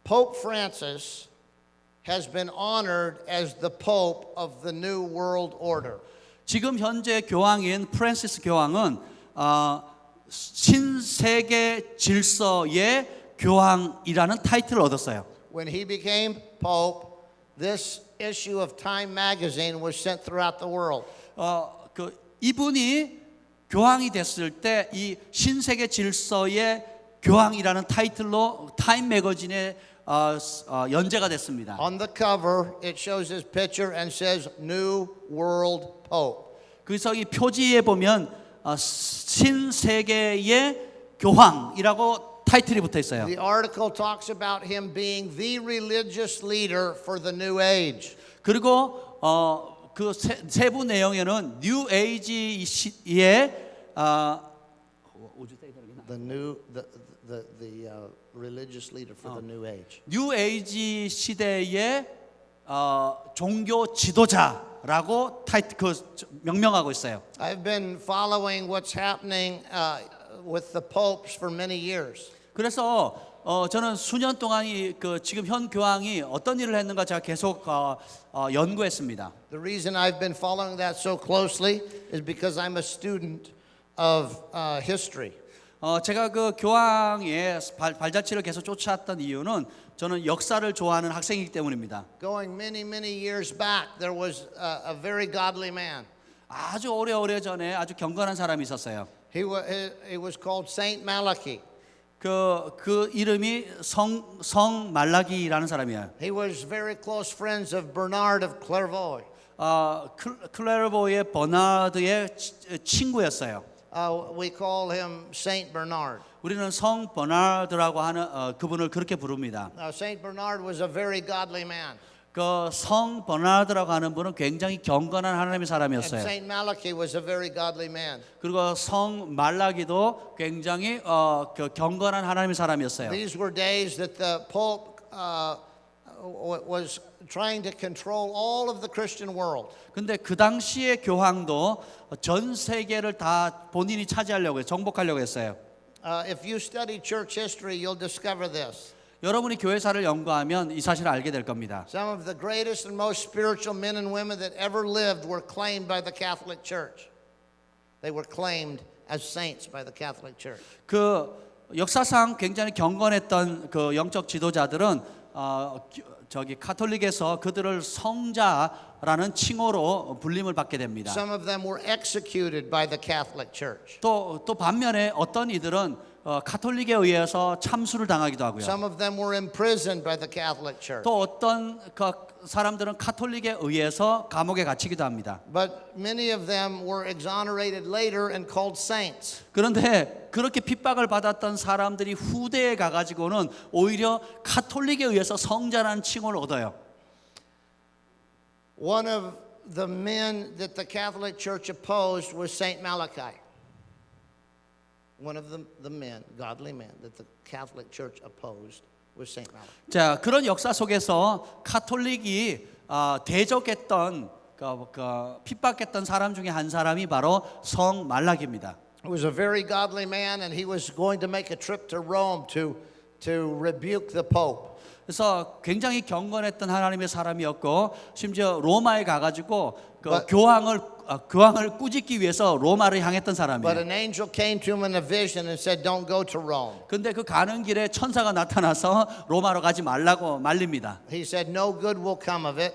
Pope Francis has been honored as the Pope of the New World Order. 지금 현재 교황인 프란시스 교황은 신세계 질서의 교황이라는 타이틀을 얻었어요. When he became Pope, this issue of Time magazine was sent throughout the world. 이분이 교황이 됐을 때 이 신세계 질서의 교황이라는 타이틀로 타임 매거진에 연재가 됐습니다. On the cover, it shows his picture and says New World Pope. 그래서 이 표지에 보면 신세계의 교황이라고 타이틀이 붙어 있어요. The article talks about him being the religious leader for the New Age. 그리고 그 세부 내용에는 뉴 에이지의 the religious leader for the New Age. 뉴 에이지 시대의 종교 지도자라고 명명하고 있어요. I've been following what's happening with the popes for many years. 그래서 저는 수년 동안 지금 현 교황이 어떤 일을 했는가 제가 계속 연구했습니다. The reason I've been following that so closely is because I'm a student of history. 제가 그 교황의 발자취를 계속 쫓아왔던 이유는 저는 역사를 좋아하는 학생이기 때문입니다. Going many years back, there was a very godly man. 아주 오래 전에 아주 경건한 사람이 있었어요. He was called Saint Malachi. 그 이름이 성 말라기라는 사람이에요. He was very close friends of Bernard of Clairvaux. 클레르보의 버나드의 친구였어요. We call him Saint Bernard. 우리는 성 버나드라고 하는 그분을 그렇게 부릅니다. Saint Bernard was a very godly man. 그 성 버나드라고 하는 분은 굉장히 경건한 하나님의 And 사람이었어요. Saint Malachi was a very godly man. 그리고 성 말라기도 굉장히 그 경건한 하나님의 사람이었어요. These were days that the Pope was trying to control all of the Christian world. 근데 그 당시의 교황도 전 세계를 다 본인이 차지하려고 정복하려고 했어요. If you study church history, you'll discover this. 여러분이 교회사를 연구하면 이 사실을 알게 될 겁니다. Some of the greatest and most spiritual men and women that ever lived were claimed by the Catholic Church. They were claimed as saints by the Catholic Church. 그 역사상 굉장히 경건했던 그 영적 지도자들은 저기 카톨릭에서 그들을 성자라는 칭호로 불림을 받게 됩니다. Some of them were executed by the Catholic Church. 또 반면에 어떤 이들은 카톨릭에 의해서 참수를 당하기도 하고요. Some of them were imprisoned by the Catholic Church. 또 어떤 그 사람들은 카톨릭에 의해서 감옥에 갇히기도 합니다. But many of them were exonerated later and called saints. 그런데 그렇게 핍박을 받았던 사람들이 후대에 가가지고는 오히려 카톨릭에 의해서 성자라는 칭호를 얻어요. One of the men that the Catholic Church opposed was Saint Malachi. One of the men, godly men, that the Catholic Church opposed was Saint Malachi. 자, 그런 역사 속에서 카톨릭이 대적했던 핍박했던 사람 중에 한 사람이 바로 성 말라기입니다. He was a very godly man, and he was going to make a trip to Rome to rebuke the Pope. 그래서 굉장히 경건했던 하나님의 사람이었고 심지어 로마에 가가지고 But- 교황을 꾸짖기 위해서 로마를 향했던 But 사람이에요. an angel came to him in a vision and said, "Don't go to Rome." 근데 그 가는 길에 천사가 나타나서 로마로 가지 말라고 말립니다. He said, "No good will come of it."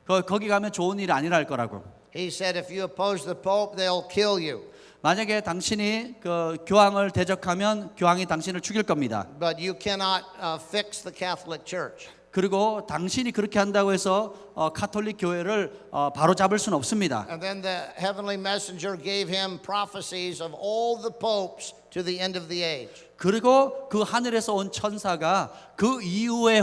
거기 가면 좋은 일이 아니라 할 거라고. He said, "If you oppose the Pope, they'll kill you. 만약에 당신이 그 교황을 대적하면 교황이 당신을 죽일 겁니다. But you cannot fix the Catholic Church." 그리고 당신이 그렇게 한다고 해서 카톨릭 교회를 바로 잡을 수는 없습니다. And then the heavenly messenger gave him prophecies of all the popes to the end of the age. 그리고 그 하늘에서 온 천사가 그 이후에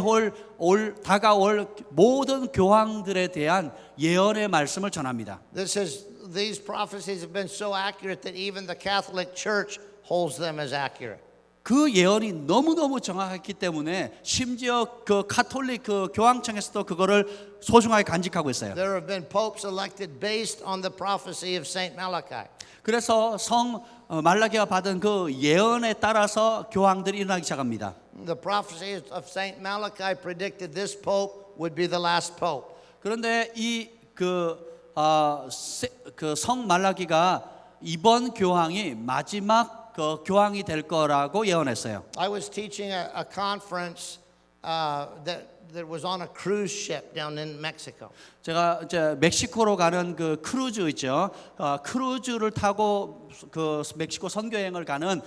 다가올 모든 교황들에 대한 예언의 말씀을 전합니다. These prophecies have been so accurate that even the Catholic Church holds them as accurate. 그 예언이 너무너무 정확했기 때문에 심지어 그 카톨릭 그 교황청에서도 그거를 소중하게 간직하고 있어요. There have been popes elected based on the prophecy of Saint Malachi. 그래서 성 말라기가 받은 그 예언에 따라서 교황들이 일어나기 시작합니다. The prophecy of Saint Malachi predicted this pope would be the last pope. 그런데 그 성 말라기가 이번 교황이 마지막 그 교황이 될 거라고 예언했어요. I was teaching a conference that was on a cruise ship down in Mexico. 제가 이제 멕시코로 가는 그 크루즈 있죠. 크루즈를 타고 그 멕시코 선교 여행을 가는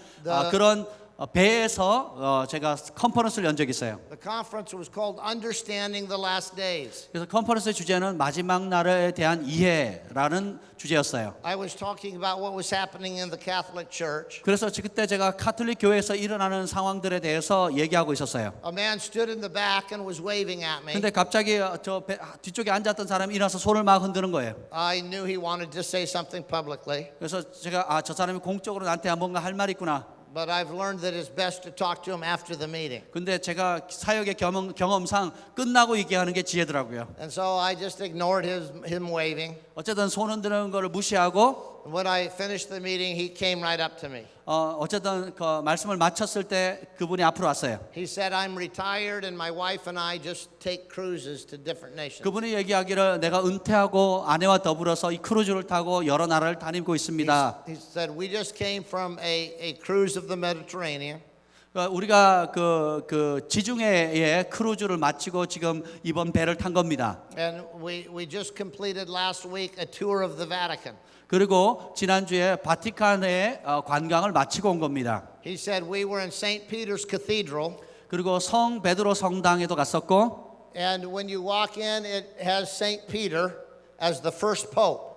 그런 배에서 제가 컨퍼런스를 연 적이 있어요. The conference was called Understanding the Last Days. 그래서 컨퍼런스의 주제는 마지막 날에 대한 이해라는 주제였어요. I was talking about what was happening in the Catholic Church. 그래서 그때 제가 카톨릭 교회에서 일어나는 상황들에 대해서 얘기하고 있었어요. A man stood in the back and was waving at me. 근데 갑자기 저 뒤쪽에 앉았던 사람이 일어나서 손을 막 흔드는 거예요. I knew he wanted to say something publicly, 그래서 제가 저 사람이 공적으로 나한테 뭔가 할 말이 있구나. but I've learned that it's best to talk to him after the meeting. 근데 제가 사역의 경험상 끝나고 얘기하는 게 지혜더라고요. And so I just ignored him waving. 어쨌든 손 흔드는 거를 무시하고 When I finished the meeting, he came right up to me. 어쨌든 그 말씀을 마쳤을 때 그분이 앞으로 왔어요. He said, "I'm retired and my wife and I just take cruises to different nations." 그분이 얘기하기를 내가 은퇴하고 아내와 더불어서 이 크루즈를 타고 여러 나라를 다니고 있습니다. He said, "We just came from a cruise of the Mediterranean." 우리가 그 지중해의 크루즈를 마치고 지금 이번 배를 탄 겁니다. And we just completed last week a tour of the Vatican. 그리고 지난주에 바티칸의 관광을 마치고 온 겁니다. He said we were in St. Peter's Cathedral, 그리고 성 베드로 성당에도 갔었고, and when you walk in, it has St. Peter as the first pope.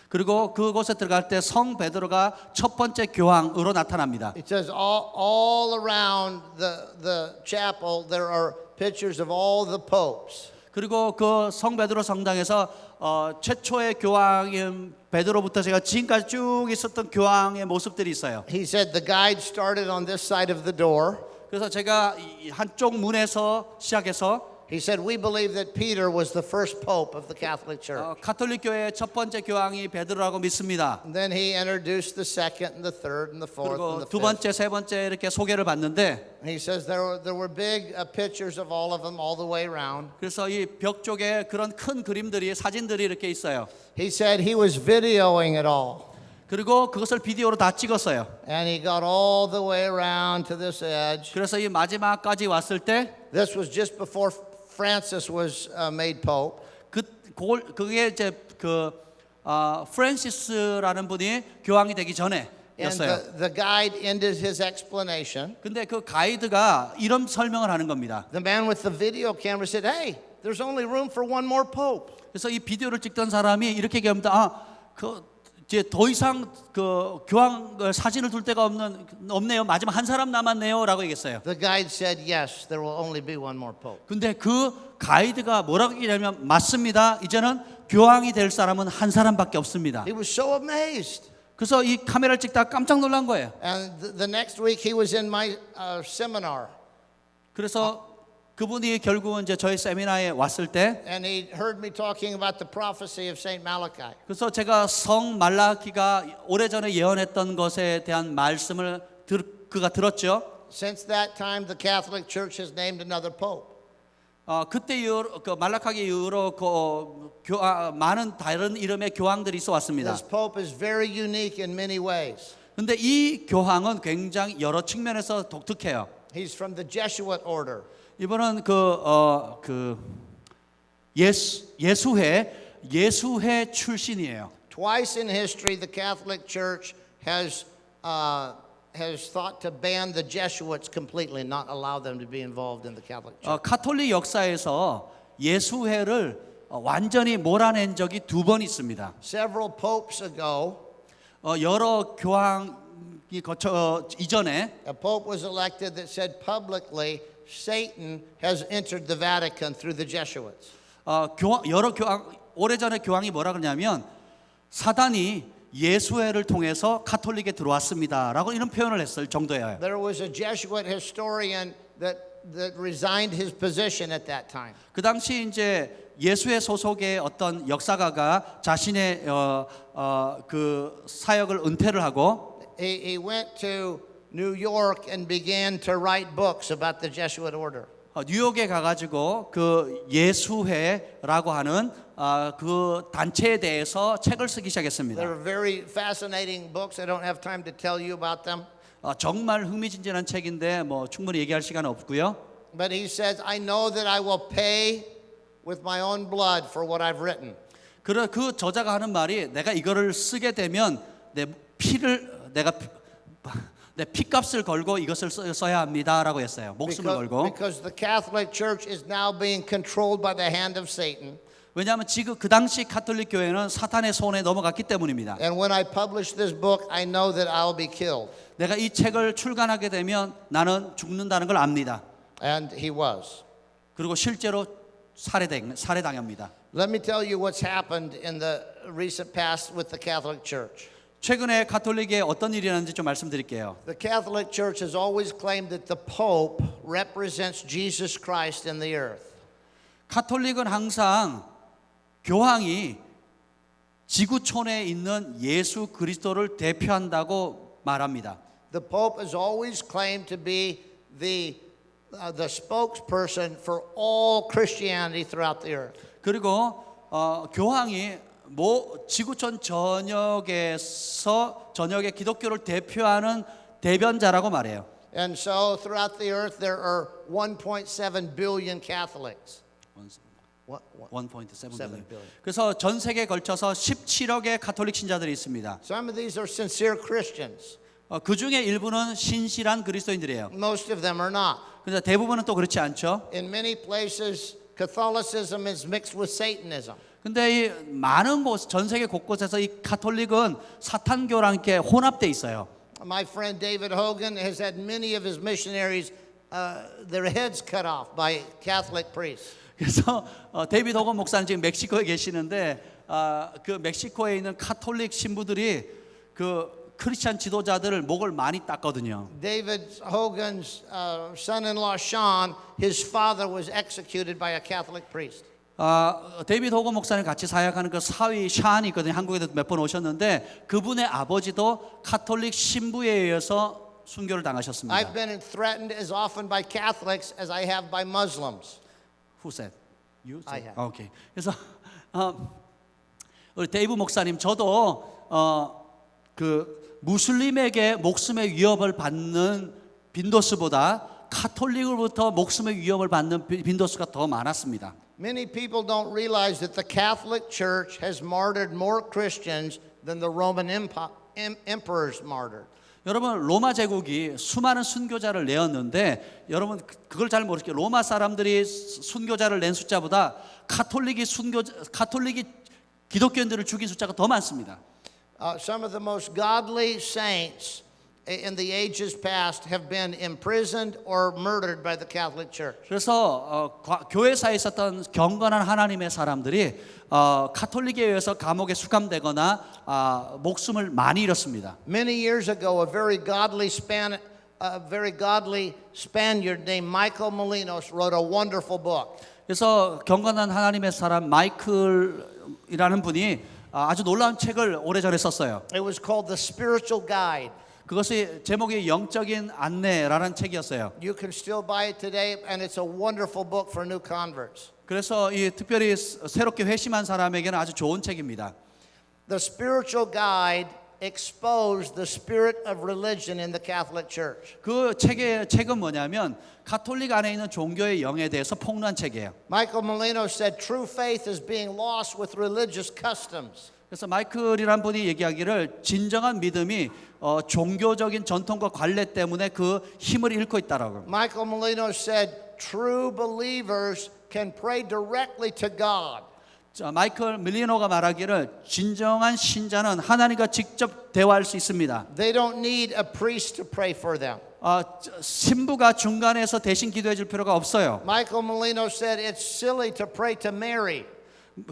그리고 그곳에 들어갈 때 성 베드로가 첫 번째 교황으로 나타납니다. It says all around the chapel there are pictures of all the popes. 그리고 그 성 베드로 성당에서 최초의 교황인 베드로부터 제가 지금까지 쭉 있었던 교황의 모습들이 있어요. He said the guide started on this side of the door. 그래서 제가 이 한쪽 문에서 시작해서 He said we believe that Peter was the first pope of the Catholic Church. 가톨릭 교회의 첫 번째 교황이 베드로라고 믿습니다. And then he introduced the second and the third and the fourth and 그리고 the 두 fifth. 번째, 세 번째 이렇게 소개를 받는데, He says there were big pictures of all of them all the way around. 그래서 이 벽 쪽에 그런 큰 그림들이, 사진들이 이렇게 있어요. He said he was videoing it all. 그리고 그것을 비디오로 다 찍었어요. And he got all the way around to this edge. 그래서 이 마지막까지 왔을 때 This was just before Francis was made pope. 그게 이제 프란시스라는 분이 교황이 되기 And 전에였어요. the guide ended his explanation. 근데 그 가이드가 이런 설명을 하는 겁니다. The man with the video camera said, "Hey, there's only room for one more pope." 그래서 이 비디오를 찍던 사람이 이렇게 얘기합니다. 이제 더 이상 그 교황 사진을 둘 데가 없네요. 마지막 한 사람 남았네요라고 얘기했어요. The guide said, "Yes, there will only be one more pope." 근데 그 가이드가 뭐라고 얘기하냐면, 맞습니다. 이제는 교황이 될 사람은 한 사람밖에 없습니다. He was so amazed. 그래서 이 카메라를 찍다가 깜짝 놀란 거예요. And the next week he was in my seminar. 그래서 그분이 결국은 이제 저희 세미나에 왔을 때, And he heard me talking about the prophecy of Saint Malachi. 그래서 제가 성 말라기가 오래전에 예언했던 것에 대한 말씀을 그가 들었죠. Since that time, the Catholic Church has named another pope. 그때 이후로, 그 말라카기 이후로 많은 다른 이름의 교황들이 있어 왔습니다. This pope is very unique in many ways. 근데 이 교황은 굉장히 여러 측면에서 독특해요. He's from the Jesuit order. 이번은 예수회 출신이에요. Twice in history, the Catholic Church has thought to ban the Jesuits completely, not allow them to be involved in the Catholic Church. 가톨릭 역사에서 예수회를 완전히 몰아낸 적이 두 번 있습니다. Several popes ago, 여러 교황이 거쳐 이전에 a pope was elected that said publicly Satan has entered the Vatican through the Jesuits. 오래전에 교황이 뭐라 그러냐면, 사단이 예수회를 통해서 가톨릭에 들어왔습니다라고 이런 표현을 했을 정도예요. There was a Jesuit historian that resigned his position at that time. 그 당시 이제 예수회 소속의 어떤 역사가가 자신의 그 사역을 은퇴를 하고 He went to New York and began to write books about the Jesuit order. 뉴욕에 가가지고 그 예수회라고 하는 그 단체에 대해서 책을 쓰기 시작했습니다. They're very fascinating books. I don't have time to tell you about them. 정말 흥미진진한 책인데 뭐 충분히 얘기할 시간은 없고요. But he says, I know that I will pay with my own blood for what I've written. 그 저자가 하는 말이, 내가 이거를 쓰게 되면 내 피값을 걸고 이것을 써야 합니다라고 했어요. 목숨을 걸고. Because the Catholic Church is now being controlled by the hand of Satan. 왜냐하면 지금 그 당시 가톨릭 교회는 사탄의 손에 넘어갔기 때문입니다. And when I publish this book, I know that I'll be killed. 내가 이 책을 출간하게 되면 나는 죽는다는 걸 압니다. And he was. 그리고 실제로 살해당합니다. Let me tell you what's happened in the recent past with the Catholic Church. 최근에 가톨릭에 어떤 일이 일어났는지 좀 말씀드릴게요. The Catholic Church has always claimed that the Pope represents Jesus Christ in the earth. 가톨릭은 항상 교황이 지구촌에 있는 예수 그리스도를 대표한다고 말합니다. The Pope has always claimed to be the spokesperson for all Christianity throughout the earth. 그리고 교황이 지구촌 전역의 기독교를 대표하는 대변자라고 말해요. And so throughout the earth there are 1.7 billion Catholics. What? 1.7 billion. billion. 그래서 전 세계에 걸쳐서 17억의 가톨릭 신자들이 있습니다. Some of these are sincere Christians. 그 중에 일부는 신실한 그리스도인들이에요. Most of them are not. 그런데 대부분은 또 그렇지 않죠. In many places, Catholicism is mixed with Satanism. 근데 이 많은 곳, 전 세계 곳곳에서 이 가톨릭은 사탄교랑 함께 혼합돼 있어요. My friend David Hogan has had many of his missionaries their heads cut off by Catholic priests. 그래서 데이비드 호건 목사는 지금 멕시코에 계시는데 그 멕시코에 있는 가톨릭 신부들이 그 크리스찬 지도자들을 목을 많이 땄거든요. David Hogan's son-in-law Sean, his father was executed by a Catholic priest. 데이비드 호건 목사님 같이 사역하는 그 사위 샤안이 있거든요. 한국에도 몇 번 오셨는데 그분의 아버지도 가톨릭 신부에 의해서 순교를 당하셨습니다. I've been threatened as often by Catholics as I have by Muslims. Who said? You I said? have. 오케이. 그래서 우리 데이브 목사님 저도 그 무슬림에게 목숨의 위협을 받는 빈도수보다 카톨릭으로부터 목숨의 위협을 받는 빈도수가 더 많았습니다. Many people don't realize that the Catholic Church has martyred more Christians than the Roman emperors martyred. 여러분 로마 제국이 수많은 순교자를 내었는데 여러분 그걸 잘 모르시죠. 로마 사람들이 순교자를 낸 숫자보다 카톨릭이 기독교인들을 죽인 숫자가 더 많습니다. Some of the most godly saints in the ages past have been imprisoned or murdered by the Catholic Church. 그래서 교회사에 있었던 경건한 하나님의 사람들이 카톨릭에 의해서 감옥에 수감되거나 목숨을 많이 잃었습니다. Many years ago, a very godly Spaniard named Michael Molinos wrote a wonderful book. 그래서 경건한 하나님의 사람 마이클이라는 분이 아주 놀라운 책을 오래전에 썼어요. It was called The Spiritual Guide. 그것이 제목이 영적인 안내라는 책이었어요. You can still buy it today, and it's a wonderful book for new converts. 그래서 이 특별히 새롭게 회심한 사람에게는 아주 좋은 책입니다. The Spiritual Guide exposed the spirit of religion in the Catholic Church. 그 책은 뭐냐면 가톨릭 안에 있는 종교의 영에 대해서 폭로한 책이에요. Michael Molino said true faith is being lost with religious customs. 그래서 마이클이란 분이 얘기하기를 진정한 믿음이 종교적인 전통과 관례 때문에 그 힘을 잃고 있다라고. Michael Molino said true believers can pray directly to God. 자, 마이클 밀리노가 말하기를 진정한 신자는 하나님과 직접 대화할 수 있습니다. They don't need a priest to pray for them. 신부가 중간에서 대신 기도해 줄 필요가 없어요. Michael Molino said it's silly to pray to Mary.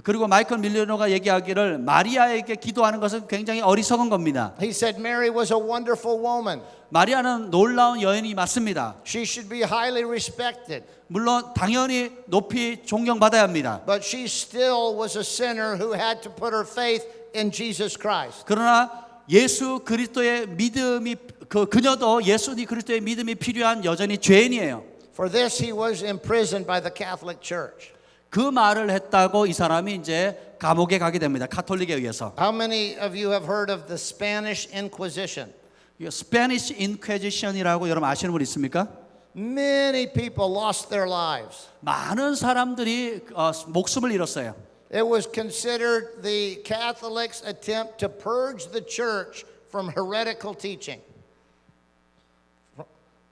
그리고 마이클 밀리노가 얘기하기를 마리아에게 기도하는 것은 굉장히 어리석은 겁니다. He said Mary was a wonderful woman. 마리아는 놀라운 여인이 맞습니다. She should be highly respected. 물론 당연히 높이 존경받아야 합니다. But she still was a sinner who had to put her faith in Jesus Christ. 그러나 예수 그리스도의 믿음이 그녀도 예수 그리스도의 믿음이 필요한 여전히 죄인이에요. For this he was imprisoned by the Catholic Church. 그 말을 했다고 이 사람이 이제 감옥에 가게 됩니다. 가톨릭에 의해서. How many of you have heard of the Spanish Inquisition? 스페니시 인퀴지션이라고 여러분 아시는 분 있습니까? Many people lost their lives. 많은 사람들이 목숨을 잃었어요. It was considered the Catholics' attempt to purge the church from heretical teaching.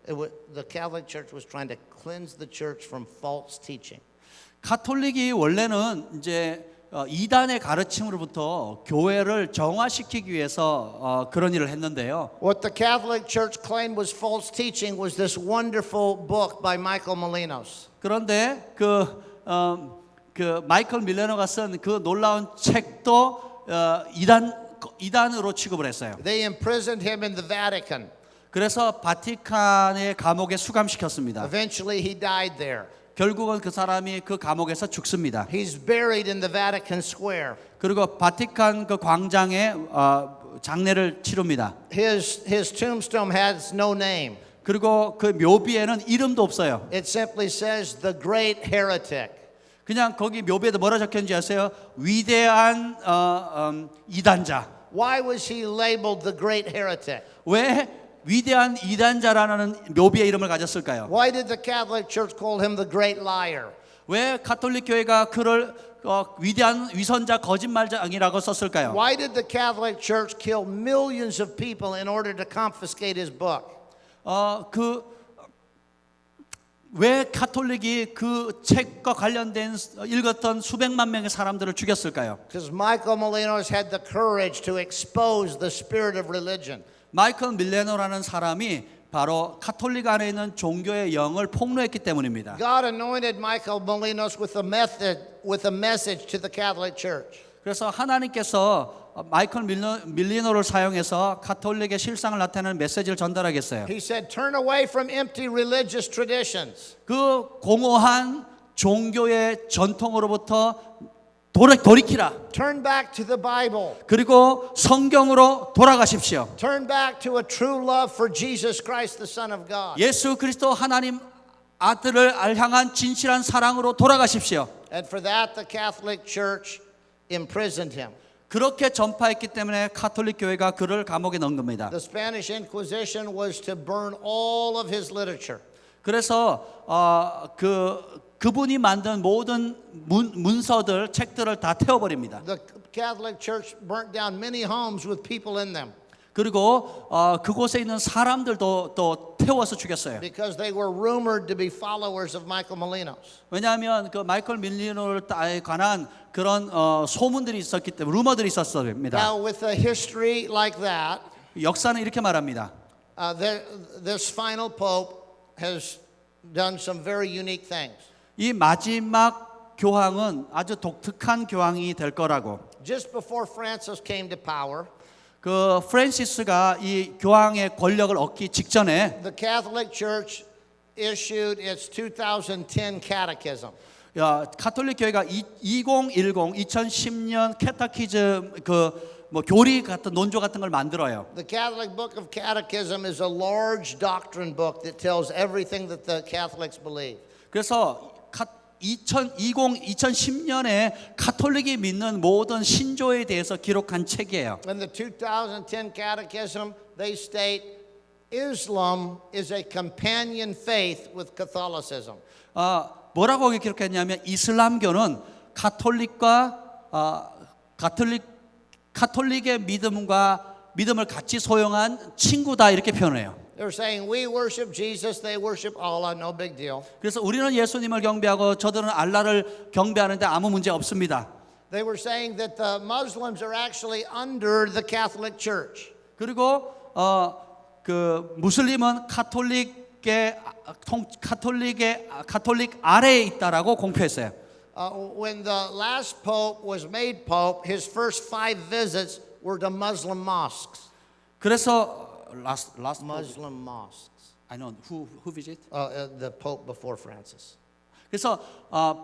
The Catholic Church was trying to cleanse the church from false teaching. 가톨릭이 원래는 이제 이단의 가르침으로부터 교회를 정화시키기 위해서 그런 일을 했는데요. What the Catholic Church claimed was false teaching was this wonderful book by Michael Molinos. 그런데 그 마이클 밀레노가 쓴 그 놀라운 책도 이단으로 취급을 했어요. They imprisoned him in the Vatican. 그래서 바티칸의 감옥에 수감시켰습니다. Eventually he died there. 결국은 그 사람이 그 감옥에서 죽습니다. He's buried in the Vatican Square. 그리고 바티칸 그 광장에 장례를 치릅니다. His tombstone has no name. 그리고 그 묘비에는 이름도 없어요. It simply says the great heretic. 그냥 거기 묘비에도 뭐라 적혔는지 아세요? 위대한 이단자. Why was he labeled the great heretic? 왜 위대한 이단자라는 묘비의 이름을 가졌을까요? Why did the Catholic Church call him the great liar? 왜 가톨릭 교회가 그를 위대한 위선자 거짓말장이라고 썼을까요? Why did the Catholic Church kill millions of people in order to confiscate his book? 왜 가톨릭이 그 책과 관련된 읽었던 수백만 명의 사람들을 죽였을까요? Because Michael Molinos had the courage to expose the spirit of religion. 마이클 밀레노라는 사람이 바로 가톨릭 안에 있는 종교의 영을 폭로했기 때문입니다. God anointed Michael Molinos with a message to the Catholic Church. 그래서 하나님께서 마이클 밀리노를 사용해서 가톨릭의 실상을 나타내는 메시지를 전달하겠어요. He said, turn away from empty religious traditions. 그 공허한 종교의 전통으로부터 돌이키라. Turn back to the Bible. 그리고 성경으로 돌아가십시오. Turn back to a true love for Jesus Christ, the Son of God. 예수 그리스도 하나님 아들을 향한 진실한 사랑으로 돌아가십시오. And for that, the Catholic Church imprisoned him. 그렇게 전파했기 때문에 가톨릭 교회가 그를 감옥에 넣은 겁니다. The Spanish Inquisition was to burn all of his literature. 그래서 그분이 만든 모든 문서들, 책들을 다 태워버립니다. The Catholic Church burnt down many homes with people in them 그리고 그곳에 있는 사람들도 또 태워서 죽였어요. because they were rumored to be followers of Michael Molinos. 왜냐하면 그 마이클 밀리노를 관한 그런 소문들이 있었기 때문에 루머들이 있었습니다. Now, with a history like that, 역사는 이렇게 말합니다. this final pope has done some very unique things. 이 마지막 교황은 아주 독특한 교황이 될 거라고. Just before Francis came to power, 그 프란시스가 이 교황의 권력을 얻기 직전에 the Catholic Church issued its 2010 catechism. 가톨릭 교회가 2010년 캐타키즘 뭐 교리 같은 논조 같은 걸 만들어요. The Catholic Book of Catechism is a large doctrine book that tells everything that the Catholics believe. 그래서 2010년에 가톨릭이 믿는 모든 신조에 대해서 기록한 책이에요. In the 2010 Catechism, they state Islam is a companion faith with Catholicism. 뭐라고 기록했냐면 이슬람교는 가톨릭의 믿음을 같이 소용한 친구다 이렇게 표현해요. They're saying we worship Jesus, they worship Allah, no big deal. 그래서 우리는 예수님을 경배하고 저들은 알라를 경배하는데 아무 문제 없습니다. They were saying that the Muslims are actually under the Catholic Church. 그리고 그 무슬림은 가톨릭 아래에 있다라고 공표했어요. When the last pope was made pope, his first 5 visits were to Muslim mosques. 그래서 last Muslim mosques. I know who visit. The pope before Francis. 그래서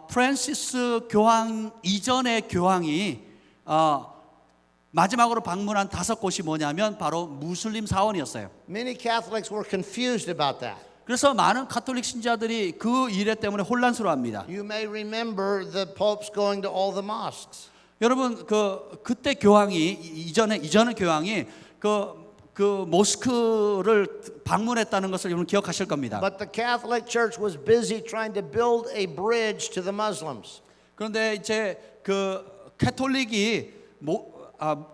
프란시스 교황 이전의 교황이 마지막으로 방문한 5곳이 뭐냐면 바로 무슬림 사원이었어요. Many Catholics were confused about that. 그래서 많은 가톨릭 신자들이 그 일 때문에 혼란스러워합니다. You may remember the popes going to all the mosques. 여러분 그때 교황이 이전의 교황이 그 모스크를 방문했다는 것을 여러분 기억하실 겁니다. But the Catholic Church was busy trying to build a bridge to the Muslims. 그런데 이제 그 가톨릭이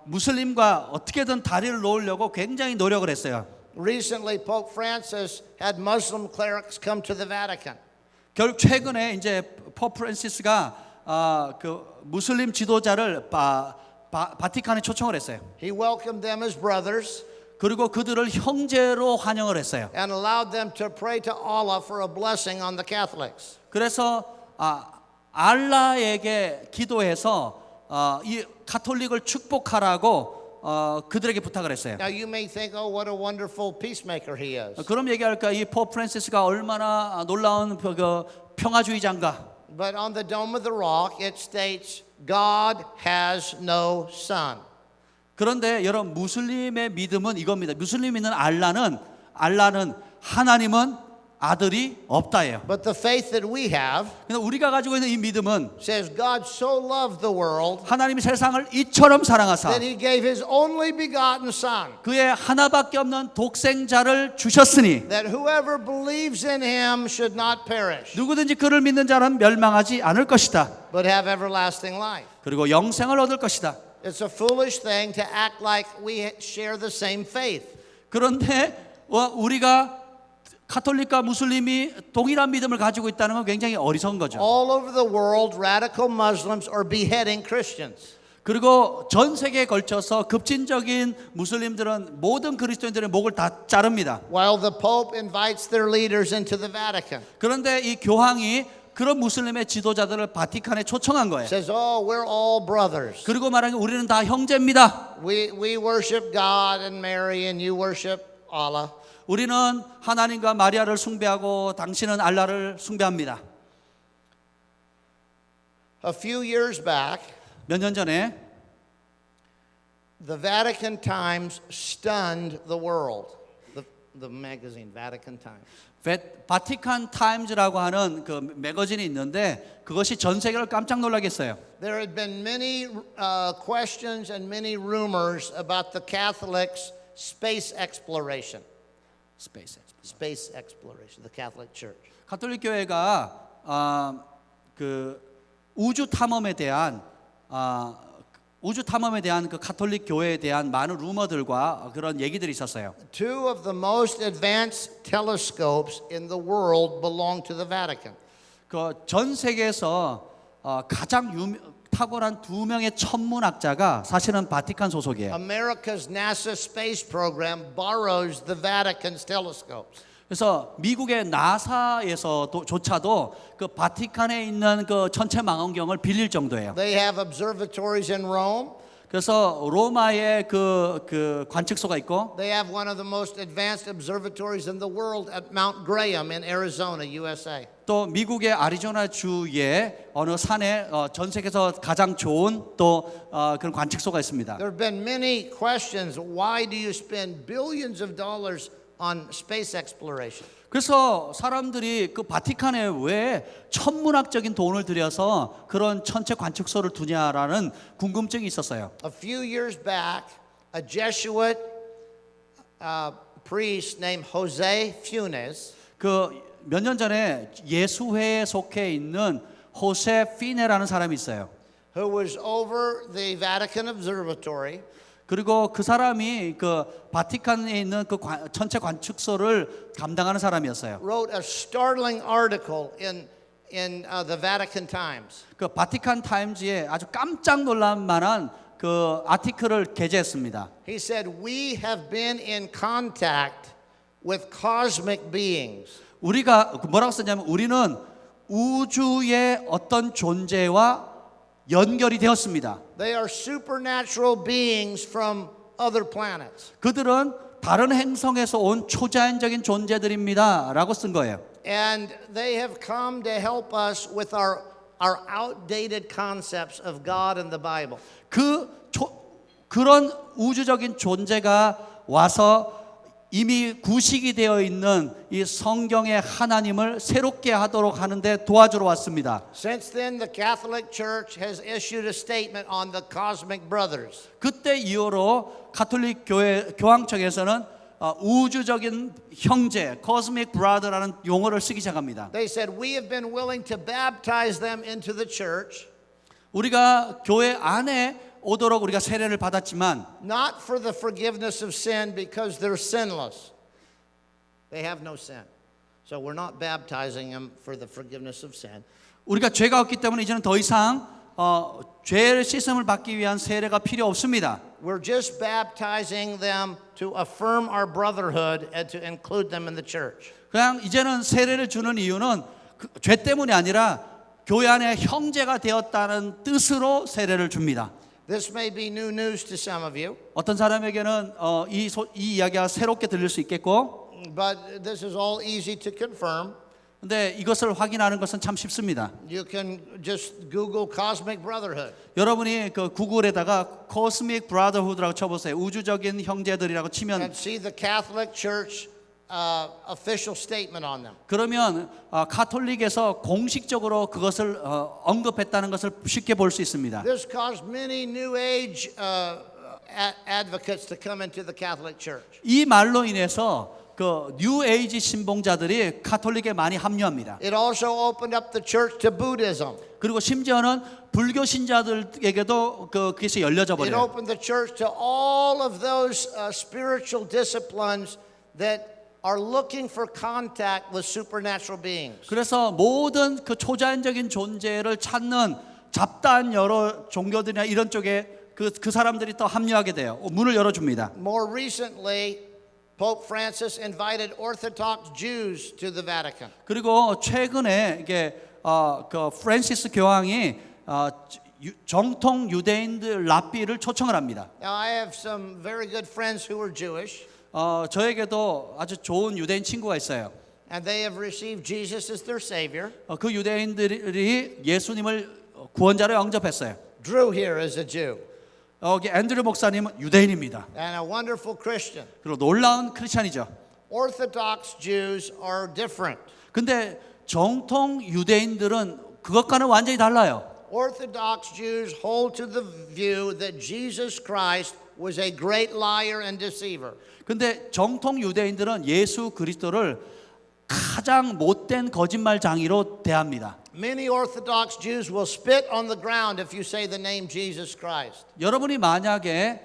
무슬림과 어떻게든 다리를 놓으려고 굉장히 노력을 했어요. Recently, Pope Francis had Muslim clerics come to the Vatican. 결국 최근에 이제 포프 프란시스가 그 무슬림 지도자를 바티칸에 초청을 했어요. He welcomed them as brothers 그리고 그들을 형제로 환영을 했어요. and allowed them to pray to Allah for a blessing on the Catholics. 그래서 알라에게 기도해서 이 가톨릭을 축복하라고 그들에게 부탁을 했어요. Now you may think, oh, what a wonderful peacemaker he is. 그럼 얘기할까 이 포프 프란시스가 얼마나 놀라운 평화주의자인가. But on the Dome of the Rock, it states, God has no son. 그런데 여러분 무슬림의 믿음은 이겁니다. 무슬림 믿는 알라는 하나님은 아들이 없다예요. But the faith that we have 근데 우리가 가지고 있는 이 믿음은 says God so loved the world 하나님이 세상을 이처럼 사랑하사 that he gave his only begotten son, 그의 하나밖에 없는 독생자를 주셨으니 that whoever believes in him should not perish, 누구든지 그를 믿는 자는 멸망하지 않을 것이다. but have everlasting life. 그리고 영생을 얻을 것이다. It's a foolish thing to act like we share the same faith. 그런데 우리가 카톨릭과 무슬림이 동일한 믿음을 가지고 있다는 건 굉장히 어리석은 거죠. All over the world, radical Muslims are beheading Christians. 그리고 전 세계에 걸쳐서 급진적인 무슬림들은 모든 그리스도인들의 목을 다 자릅니다. While the Pope invites their leaders into the Vatican. 그런데 이 교황이 그런 무슬림의 지도자들을 바티칸에 초청한 거예요. Says, oh, we're all brothers. 그리고 말하는 게 우리는 다 형제입니다. We worship God and Mary and you worship Allah. 우리는 하나님과 마리아를 숭배하고 당신은 알라를 숭배합니다. A few years back, 몇 년 전에 the Vatican Times stunned the world. The magazine, Vatican Times. 바티칸 타임즈라고 하는 그 매거진이 있는데 그것이 전 세계를 깜짝 놀라게 했어요. There had been many questions and many rumors about the Catholics' space exploration. Space exploration, the Catholic Church. 가톨릭 교회가 그 우주 탐험에 대한 그 가톨릭 교회에 대한 많은 루머들과 그런 얘기들이 있었어요. Two of the most advanced telescopes in the world belong to the Vatican. 그 전 세계에서 가장 탁월한 두 명의 천문학자가 사실은 바티칸 소속이에요. America's NASA space program borrows the Vatican's telescopes. 그래서 미국의 나사에서조차도 그 바티칸에 있는 그 천체 망원경을 빌릴 정도예요. They have observatories in Rome. 그래서 로마에 그 관측소가 있고 They have one of the most advanced observatories in the world at Mount Graham in Arizona, USA. 또 미국의 아리조나 주의 어느 산에 전 세계에서 가장 좋은 또 그런 관측소가 있습니다. There have been many questions. Why do you spend billions of dollars on space exploration? 그래서 사람들이 그 바티칸에 왜 천문학적인 돈을 들여서 그런 천체 관측소를 두냐라는 궁금증이 있었어요. A few years back, a Jesuit priest named Jose Funes 그 몇 년 전에 예수회에 속해 있는 호세 피네라는 사람이 있어요. who was over the Vatican Observatory. 그리고 그 사람이 그 바티칸에 있는 그 천체 관측소를 감당하는 사람이었어요. Wrote a startling article in the Vatican Times. 그 바티칸 타임즈에 아주 깜짝 놀랄 만한 그 아티클을 게재했습니다. He said, "We have been in contact with cosmic beings." 우리가 뭐라고 썼냐면 우리는 우주의 어떤 존재와 연결이 되었습니다. They are supernatural beings from other planets. 그들은 다른 행성에서 온 초자연적인 존재들입니다라고 쓴 거예요. And they have come to help us with our outdated concepts of God and the Bible. 그런 우주적인 존재가 와서 이미 구식이 되어 있는 이 성경의 하나님을 새롭게 하도록 하는데 도와주러 왔습니다. Since then, the Catholic Church has issued a statement on the cosmic brothers. 그때 이후로 가톨릭 교황청에서는 우주적인 형제, cosmic brother라는 용어를 쓰기 시작합니다. They said, "We have been willing to baptize them into the church." 우리가 교회 안에 오도록 우리가 세례를 받았지만 Not for the forgiveness of sin because they're sinless. They have no sin. So we're not baptizing them for the forgiveness of sin. 우리가 죄가 없기 때문에 이제는 더 이상 죄의 씻음을 받기 위한 세례가 필요 없습니다. We're just baptizing them to affirm our brotherhood and to include them in the church. 그냥 이제는 세례를 주는 이유는 죄 때문이 아니라 교회 안에 형제가 되었다는 뜻으로 세례를 줍니다. This may be new news to some of you, 어떤 사람에게는 이 이야기가 새롭게 들릴 수 있겠고, but this is all easy to confirm. 근데 이것을 확인하는 것은 참 쉽습니다. You can just Google cosmic brotherhood. 여러분이 그 구글에다가 Cosmic Brotherhood라고 쳐보세요. 우주적인 형제들이라고 치면 And see the Catholic Church official statement on them. 그러면 카톨릭에서 공식적으로 그것을 언급했다는 것을 쉽게 볼 수 있습니다. This caused many New Age advocates to come into the Catholic Church. 이 말로 인해서 그 뉴 에이지 신봉자들이 카톨릭에 많이 합류합니다. It also opened up the church to Buddhism. 그리고 심지어는 불교 신자들에게도 그것이 열려져 It 버려요. opened the church to all of those spiritual disciplines that are looking for contact with supernatural beings. 그래서 모든 그 초자연적인 존재를 찾는 잡다한 여러 종교들이나 이런 쪽에 그 사람들이 또 합류하게 돼요. 문을 열어줍니다. More recently, Pope Francis invited Orthodox Jews to the Vatican. 그리고 최근에 이게 그 프란시스 교황이 정통 유대인들 랍비를 초청을 합니다. Now, I have some very good friends who are Jewish, 저에게도 아주 좋은 유대인 친구가 있어요. and they have received Jesus as their Savior. 그 유대인들이 예수님을 구원자로 영접했어요. Drew here is a Jew 여기 앤드류 목사님은 유대인입니다. and a wonderful Christian. 그리고 놀라운 크리스찬이죠. Orthodox Jews are different. 근데 정통 유대인들은 그것과는 완전히 달라요. Orthodox Jews hold to the view that Jesus Christ was a great liar and deceiver. 근데 정통 유대인들은 예수 그리스도를 가장 못된 거짓말장이로 대합니다. Many Orthodox Jews will spit on the ground if you say the name Jesus Christ. 여러분이 만약에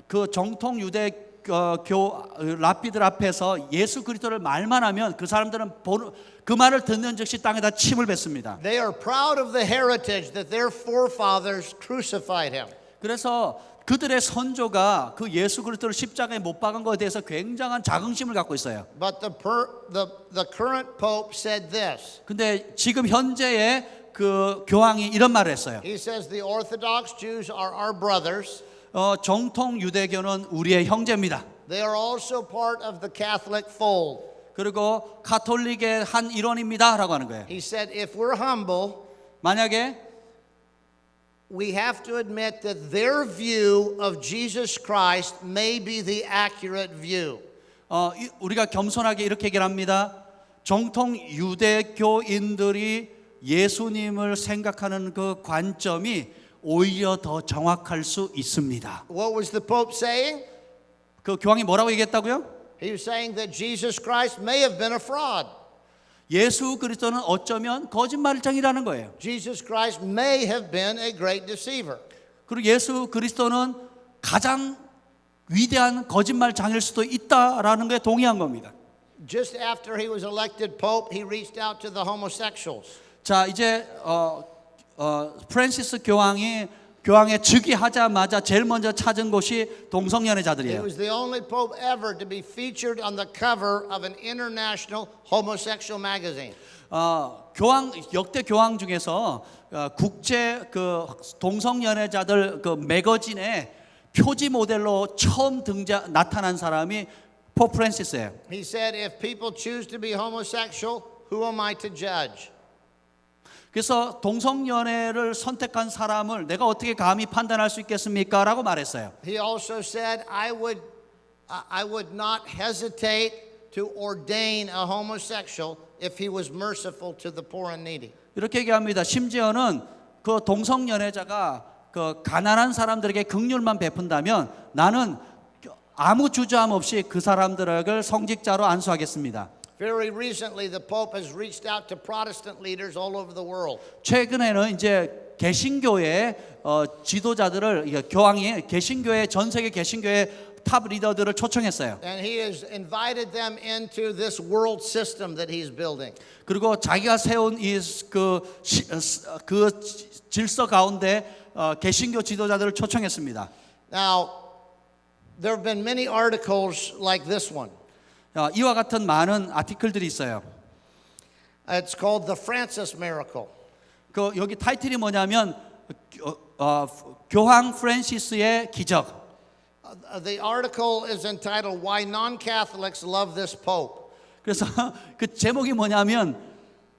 그 정통 유대 랍비들 앞에서 예수 그리스도를 말만 하면 그 사람들은 그 말을 듣는 즉시 땅에다 침을 뱉습니다. They are proud of the heritage that their forefathers crucified him. 그래서 그들의 선조가 그 예수 그리스도를 십자가에 못 박은 것에 대해서 굉장한 자긍심을 갖고 있어요. But the current pope said this. 근데 지금 현재의 그 교황이 이런 말을 했어요. He says the Orthodox Jews are our brothers. 정통 유대교는 우리의 형제입니다. They are also part of the Catholic fold. 그리고 가톨릭의 한 일원입니다라고 하는 거예요. He said if we're humble, 만약에 we have to admit that their view of Jesus Christ may be the accurate view. 우리가 겸손하게 이렇게 얘기를 합니다. 정통 유대교인들이 예수님을 생각하는 그 관점이 오히려 더 정확할 수 있습니다. What was the Pope saying? 그 교황이 뭐라고 얘기했다고요? He was saying that Jesus Christ may have been a fraud. 예수 그리스도는 어쩌면 거짓말장이라는 거예요. Jesus Christ may have been a great deceiver. 그리고 예수 그리스도는 가장 위대한 거짓말장일 수도 있다라는 거에 동의한 겁니다. Just after he was elected Pope, he reached out to the homosexuals. 자, 이제 프란시스 교황의 즉위하자마자 제일 먼저 찾은 곳이 He 동성연애자들이에요. was the only Pope ever to be featured on the cover of an international homosexual magazine. 역대 교황 중에서 국제 그 동성연애자들 그 매거진의 표지 모델로 처음 나타난 사람이 포프 프란시스예요. He said, if people choose to be homosexual, who am I to judge? 그래서 동성연애를 선택한 사람을 내가 어떻게 감히 판단할 수 있겠습니까? 라고 말했어요. He also said, I would not hesitate to ordain a homosexual if he was merciful to the poor and needy. 이렇게 얘기합니다. 심지어는 그 동성연애자가 그 가난한 사람들에게 긍휼만 베푼다면 나는 아무 주저함 없이 그 사람들을 성직자로 안수하겠습니다. Very recently, the Pope has reached out to Protestant leaders all over the world. 최근에는 이제 개신교의 지도자들을 교황이 개신교의 전 세계 개신교의 탑 리더들을 초청했어요. And he has invited them into this world system that he's building. 그리고 자기가 세운 그 질서 가운데 개신교 지도자들을 초청했습니다. Now, there have been many articles like this one. 이와 같은 많은 아티클들이 있어요. It's called The Francis Miracle. 그 여기 타이틀이 뭐냐면 교황 프란시스의 기적. The article is entitled Why Non-Catholics Love This Pope. 그래서 그 제목이 뭐냐면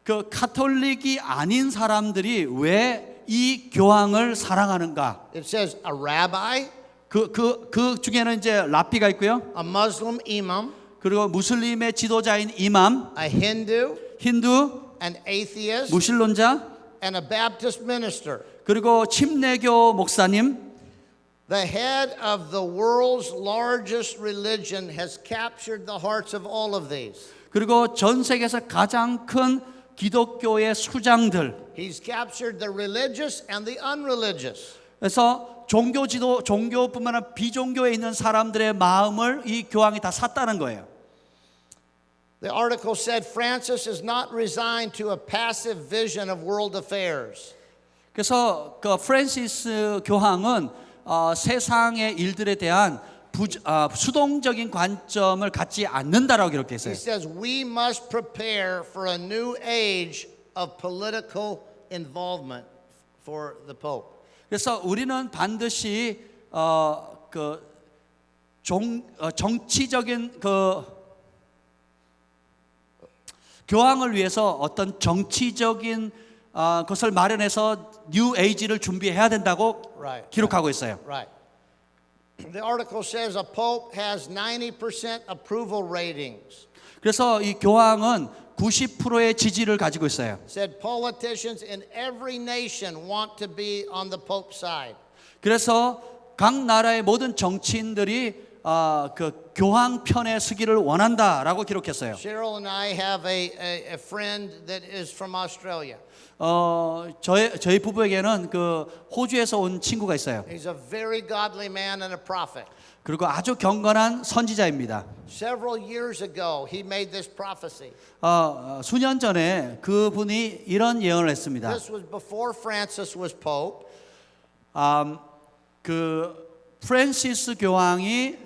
그 카톨릭이 아닌 사람들이 왜 이 교황을 사랑하는가? It says a rabbi, 그 중에는 이제 랍비가 있고요. a Muslim imam, 그리고 무슬림의 지도자인 이맘, a Hindu, 힌두, an atheist, 무신론자, and a Baptist minister. 그리고 침례교 목사님, The head of the world's largest religion has captured the hearts of all of these. 그리고 전 세계에서 가장 큰 기독교의 수장들. He's captured the religious and the unreligious. 그래서 종교뿐만 아니라 비종교에 있는 사람들의 마음을 이 교황이 다 샀다는 거예요. The article said Francis is not resigned to a passive vision of world affairs. 그래서 그 프란시스 교황은 세상의 일들에 대한 수동적인 관점을 갖지 않는다라고 기록했어요. He says we must prepare for a new age of political involvement for the Pope. 그래서 우리는 반드시 정치적인 교황을 위해서 어떤 정치적인 것을 마련해서 뉴 에이지를 준비해야 된다고 Right. 기록하고 있어요. Right. The article says a pope has 90% approval ratings. 그래서 이 교황은 90%의 지지를 가지고 있어요. Said politicians in every nation want to be on the pope's side. 그래서 각 나라의 모든 정치인들이 그 교황 편에 서기를 원한다라고 기록했어요. Cheryl and I have a friend that is from Australia. 저희 부부에게는 그 호주에서 온 친구가 있어요. He's a very godly man and a prophet. 그리고 아주 경건한 선지자입니다. Several years ago, he made this prophecy. 수년 전에 그분이 이런 예언을 했습니다. This was before Francis was pope. 그 프란시스 교황이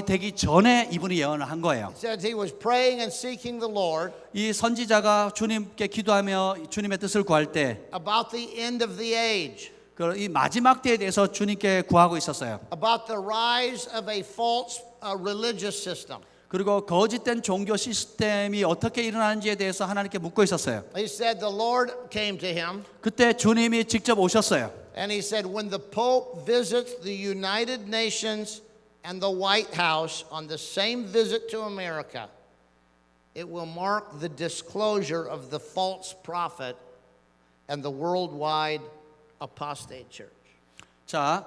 되기 전에 이분이 예언을 한 거예요. It says he was praying and seeking the Lord 이 선지자가 주님께 기도하며 주님의 뜻을 구할 때 about the end of the age, 이 마지막 때에 대해서 주님께 구하고 있었어요. about the rise of a false religious system. 그리고 거짓된 종교 시스템이 어떻게 일어나는지에 대해서 하나님께 묻고 있었어요. He said the Lord came to him 그때 주님이 직접 오셨어요. and he said, when the Pope visits the United Nations and the White House on the same visit to America, it will mark the disclosure of the false prophet and the worldwide apostate church. 자,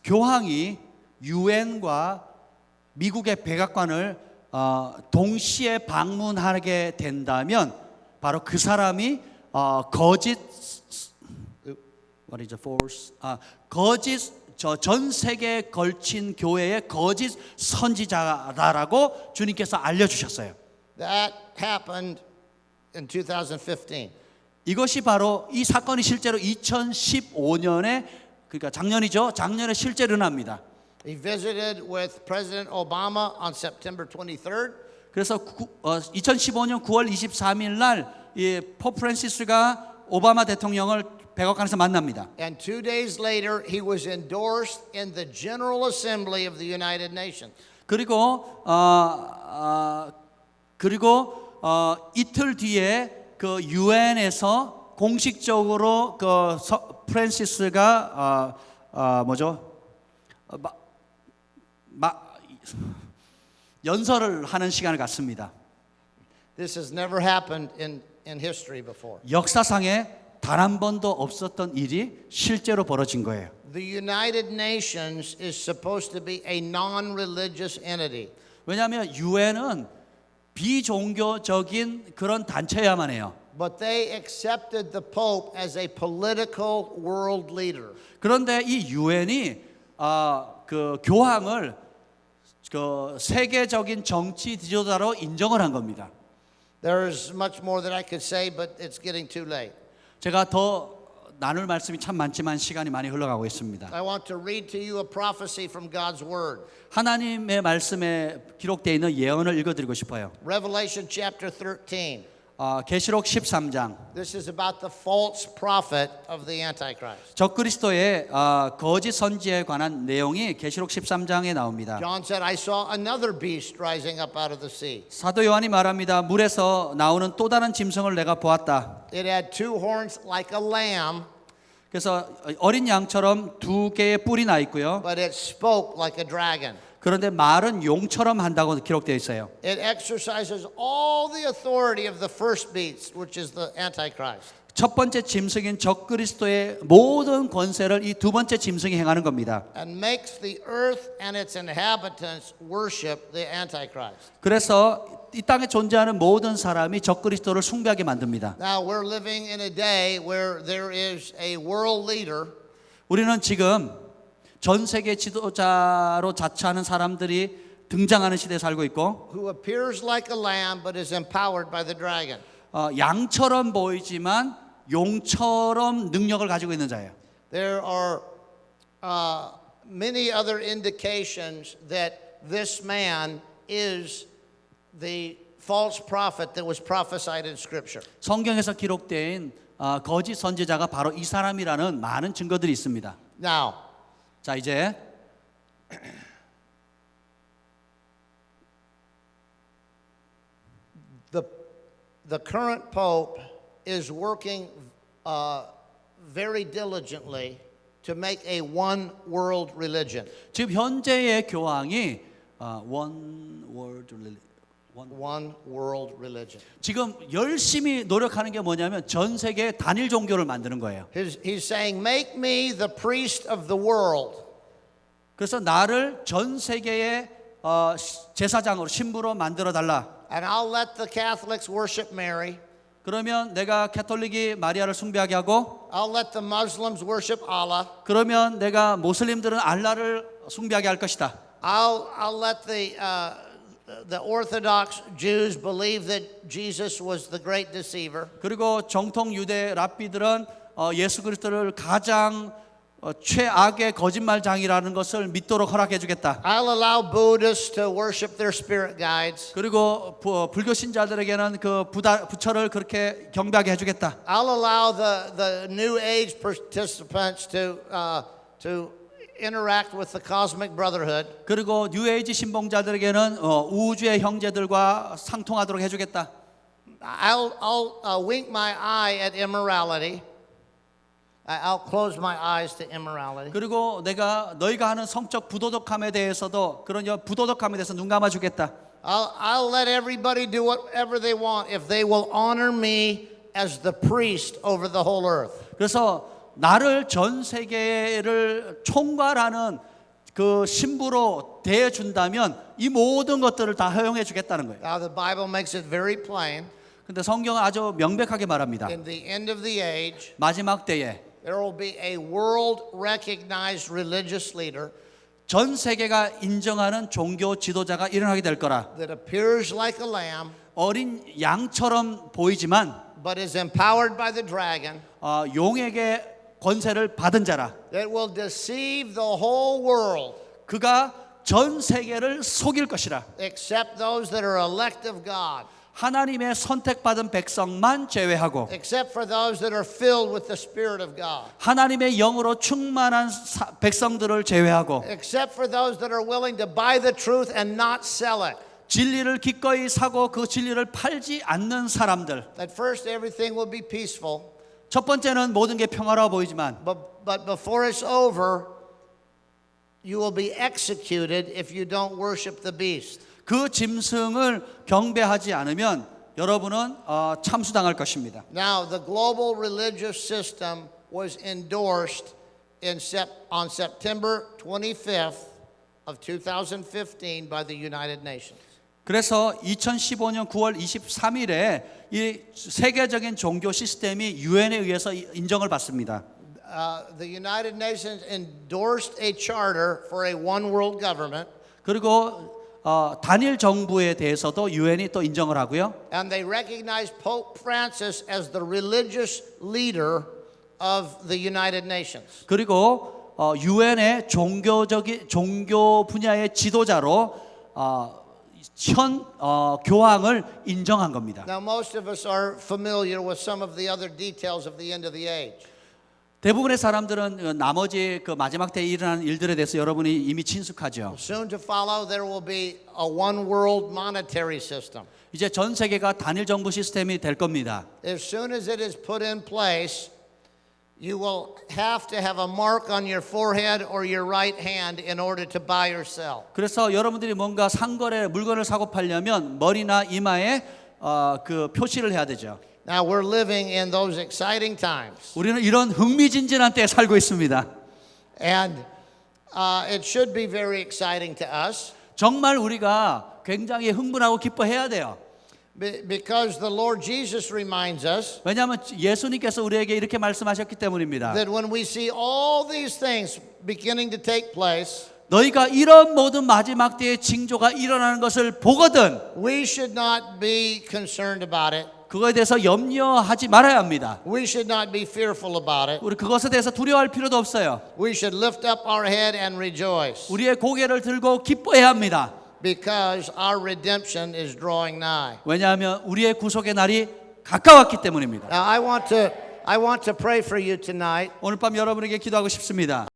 교황이 유엔과 미국의 백악관을 동시에 방문하게 된다면 바로 그 사람이 거짓 what is the force? 거짓 전 세계에 걸친 교회의 거짓 선지자다라고 주님께서 알려주셨어요. That happened in 2015. 이것이 바로 이 사건이 실제로 2015년에 그러니까 작년이죠. 작년에 실제로 일어납니다. He visited with President Obama on September 23rd. 그래서 2015년 9월 23일 날 이 포프 프란시스가 오바마 대통령을 백악관에서 만납니다. And 2 days later, he was endorsed in the General Assembly of the United Nations. 그리고 이틀 뒤에 그 유엔에서 공식적으로 그 프란시스가 연설을 하는 시간을 갖습니다. This has never happened in history before. 역사상에 단 한 번도 없었던 일이 실제로 벌어진 거예요. The United Nations is supposed to be a non-religious entity. 왜냐하면 유엔은 비종교적인 그런 단체야만 해요. But they accepted the Pope as a political world leader. 그런데 이 유엔이 그 교황을 그 세계적인 정치 지도자로 인정을 한 겁니다. There's much more that I could say, but it's getting too late. 제가 더 나눌 말씀이 참 많지만 시간이 많이 흘러가고 있습니다. I want to read to you a prophecy from God's Word. 하나님의 말씀에 기록되어 있는 예언을 읽어드리고 싶어요. Revelation chapter 13. 계시록 13장. This is about the false prophet of the Antichrist. 적그리스도의 거짓 선지에 관한 내용이 계시록 13장에 나옵니다. John said, I saw another beast rising up out of the sea. 사도 요한이 말합니다. 물에서 나오는 또 다른 짐승을 내가 보았다. It had two horns like a lamb, 그래서 어린 양처럼 두 개의 뿔이 나 있고요. but it spoke like a dragon. 그런데 말은 용처럼 한다고 기록되어 있어요. It exercises all the authority of the first beast, which is the Antichrist. 첫 번째 짐승인 적그리스도의 모든 권세를 이 두 번째 짐승이 행하는 겁니다. And makes the earth and its inhabitants worship the Antichrist. 그래서 이 땅에 존재하는 모든 사람이 적그리스도를 숭배하게 만듭니다. Now we're living in a day where there is a world leader 우리는 지금 전 세계 지도자로 자처하는 사람들이 등장하는 시대에 살고 있고 who appears like a lamb but is empowered by the dragon. 양처럼 보이지만 용처럼 능력을 가지고 있는 자예요. There are many other indications that this man is the false prophet that was prophesied in Scripture. 성경에서 기록된 거짓 선지자가 바로 이 사람이라는 많은 증거들이 있습니다. Now, 자 이제 the current pope is working very diligently to make a one world religion. 지금 현재의 교황이 one World religion. 지금 열심히 노력하는 게 뭐냐면 전 세계 단일 종교를 만드는 거예요. He's saying, make me the priest of the world. 그래서 나를 전 세계의 제사장으로 신부로 만들어 달라. And I'll let the Catholics worship Mary. 그러면 내가 캐톨릭이 마리아를 숭배하게 하고 I'll let the Muslims worship Allah. 그러면 내가 모슬림들은 알라를 숭배하게 할 것이다. I'll let the Orthodox Jews believe that Jesus was the great deceiver. 그리고 정통 유대 랍비들은 예수 그리스도를 가장 최악의 거짓말장이라는 것을 믿도록 허락해 주겠다. I'll allow Buddhists to worship their spirit guides. 그리고 불교 신자들에게는 그 부처를 그렇게 경배하게 해 주겠다. I'll allow the New Age participants to interact with the cosmic brotherhood. 그리고 뉴에이지 신봉자들에게는 우주의 형제들과 상통하도록 해 주겠다. I'll wink my eye at immorality. I'll close my eyes to immorality. 그리고 내가 너희가 하는 성적 부도덕함에 대해서도 그런 부도덕함에 대해서 눈 감아 주겠다. I'll let everybody do whatever they want if they will honor me as the priest over the whole earth. 그래서 나를 전 세계를 총괄하는 그 신부로 대해 준다면 이 모든 것들을 다 허용해 주겠다는 거예요. Now the Bible makes it very plain. 근데 성경은 아주 명백하게 말합니다. In the end of the age, 마지막 때에 there will be a world recognized religious leader 전 세계가 인정하는 종교 지도자가 일어나게 될 거라. that appears like a lamb 어린 양처럼 보이지만 but is empowered by the dragon 용에게 권세를 받은 자라. that will deceive the whole world 그가 전 세계를 속일 것이라. except those that are elect of God. 하나님의 선택받은 백성만 제외하고 Except for those that are filled with the Spirit of God. 하나님의 영으로 충만한 백성들을 제외하고 Except for those that are willing to buy the truth and not sell it. 진리를 기꺼이 사고 그 진리를 팔지 않는 사람들. At first everything will be peaceful. 첫 번째는 모든 게 평화로워 보이지만 But before it's over, you will be executed if you don't worship the beast. 그 짐승을 경배하지 않으면 여러분은 참수당할 것입니다. Now, the global religious system was endorsed on September 25th of 2015 by the United Nations. 그래서 2015년 9월 23일에 이 세계적인 종교 시스템이 유엔에 의해서 인정을 받습니다. The United Nations endorsed a charter for a one world government. 그리고 단일 정부에 대해서도 유엔이 또 인정을 하고요. And they recognized Pope Francis as the religious leader of the United Nations. 그리고 유엔의 종교 분야의 지도자로 현 교황을 인정한 겁니다. Now most of us are familiar with some of the other details of the end of the age. 대부분의 사람들은 나머지 그 마지막 때에 일어나는 일들에 대해서 여러분이 이미 친숙하죠. Soon to follow, there will be a one world monetary system. 이제 전 세계가 단일 정부 시스템이 될 겁니다. As soon as it is put in place, You will have to have a mark on your forehead or your right hand in order to buy or sell. 그래서 여러분들이 뭔가 상거래 물건을 사고 팔려면 머리나 이마에 그 표시를 해야 되죠. Now we're living in those exciting times, 우리는 이런 흥미진진한 때에 살고 있습니다. and it should be very exciting to us 정말 우리가 굉장히 흥분하고 기뻐해야 돼요. because the Lord Jesus reminds us 왜냐하면 예수님께서 우리에게 이렇게 말씀하셨기 때문입니다. that when we see all these things beginning to take place, 너희가 이런 모든 마지막 때의 징조가 일어나는 것을 보거든 we should not be concerned about it. 그거에 대해서 염려하지 말아야 합니다. We should not be fearful about it. 우리 그것에 대해서 두려워할 필요도 없어요. We should lift up our head and rejoice 우리의 고개를 들고 기뻐해야 합니다. because our redemption is drawing nigh. 왜냐하면 우리의 구속의 날이 가까웠기 때문입니다. Now I want to pray for you tonight. 오늘 밤 여러분에게 기도하고 싶습니다.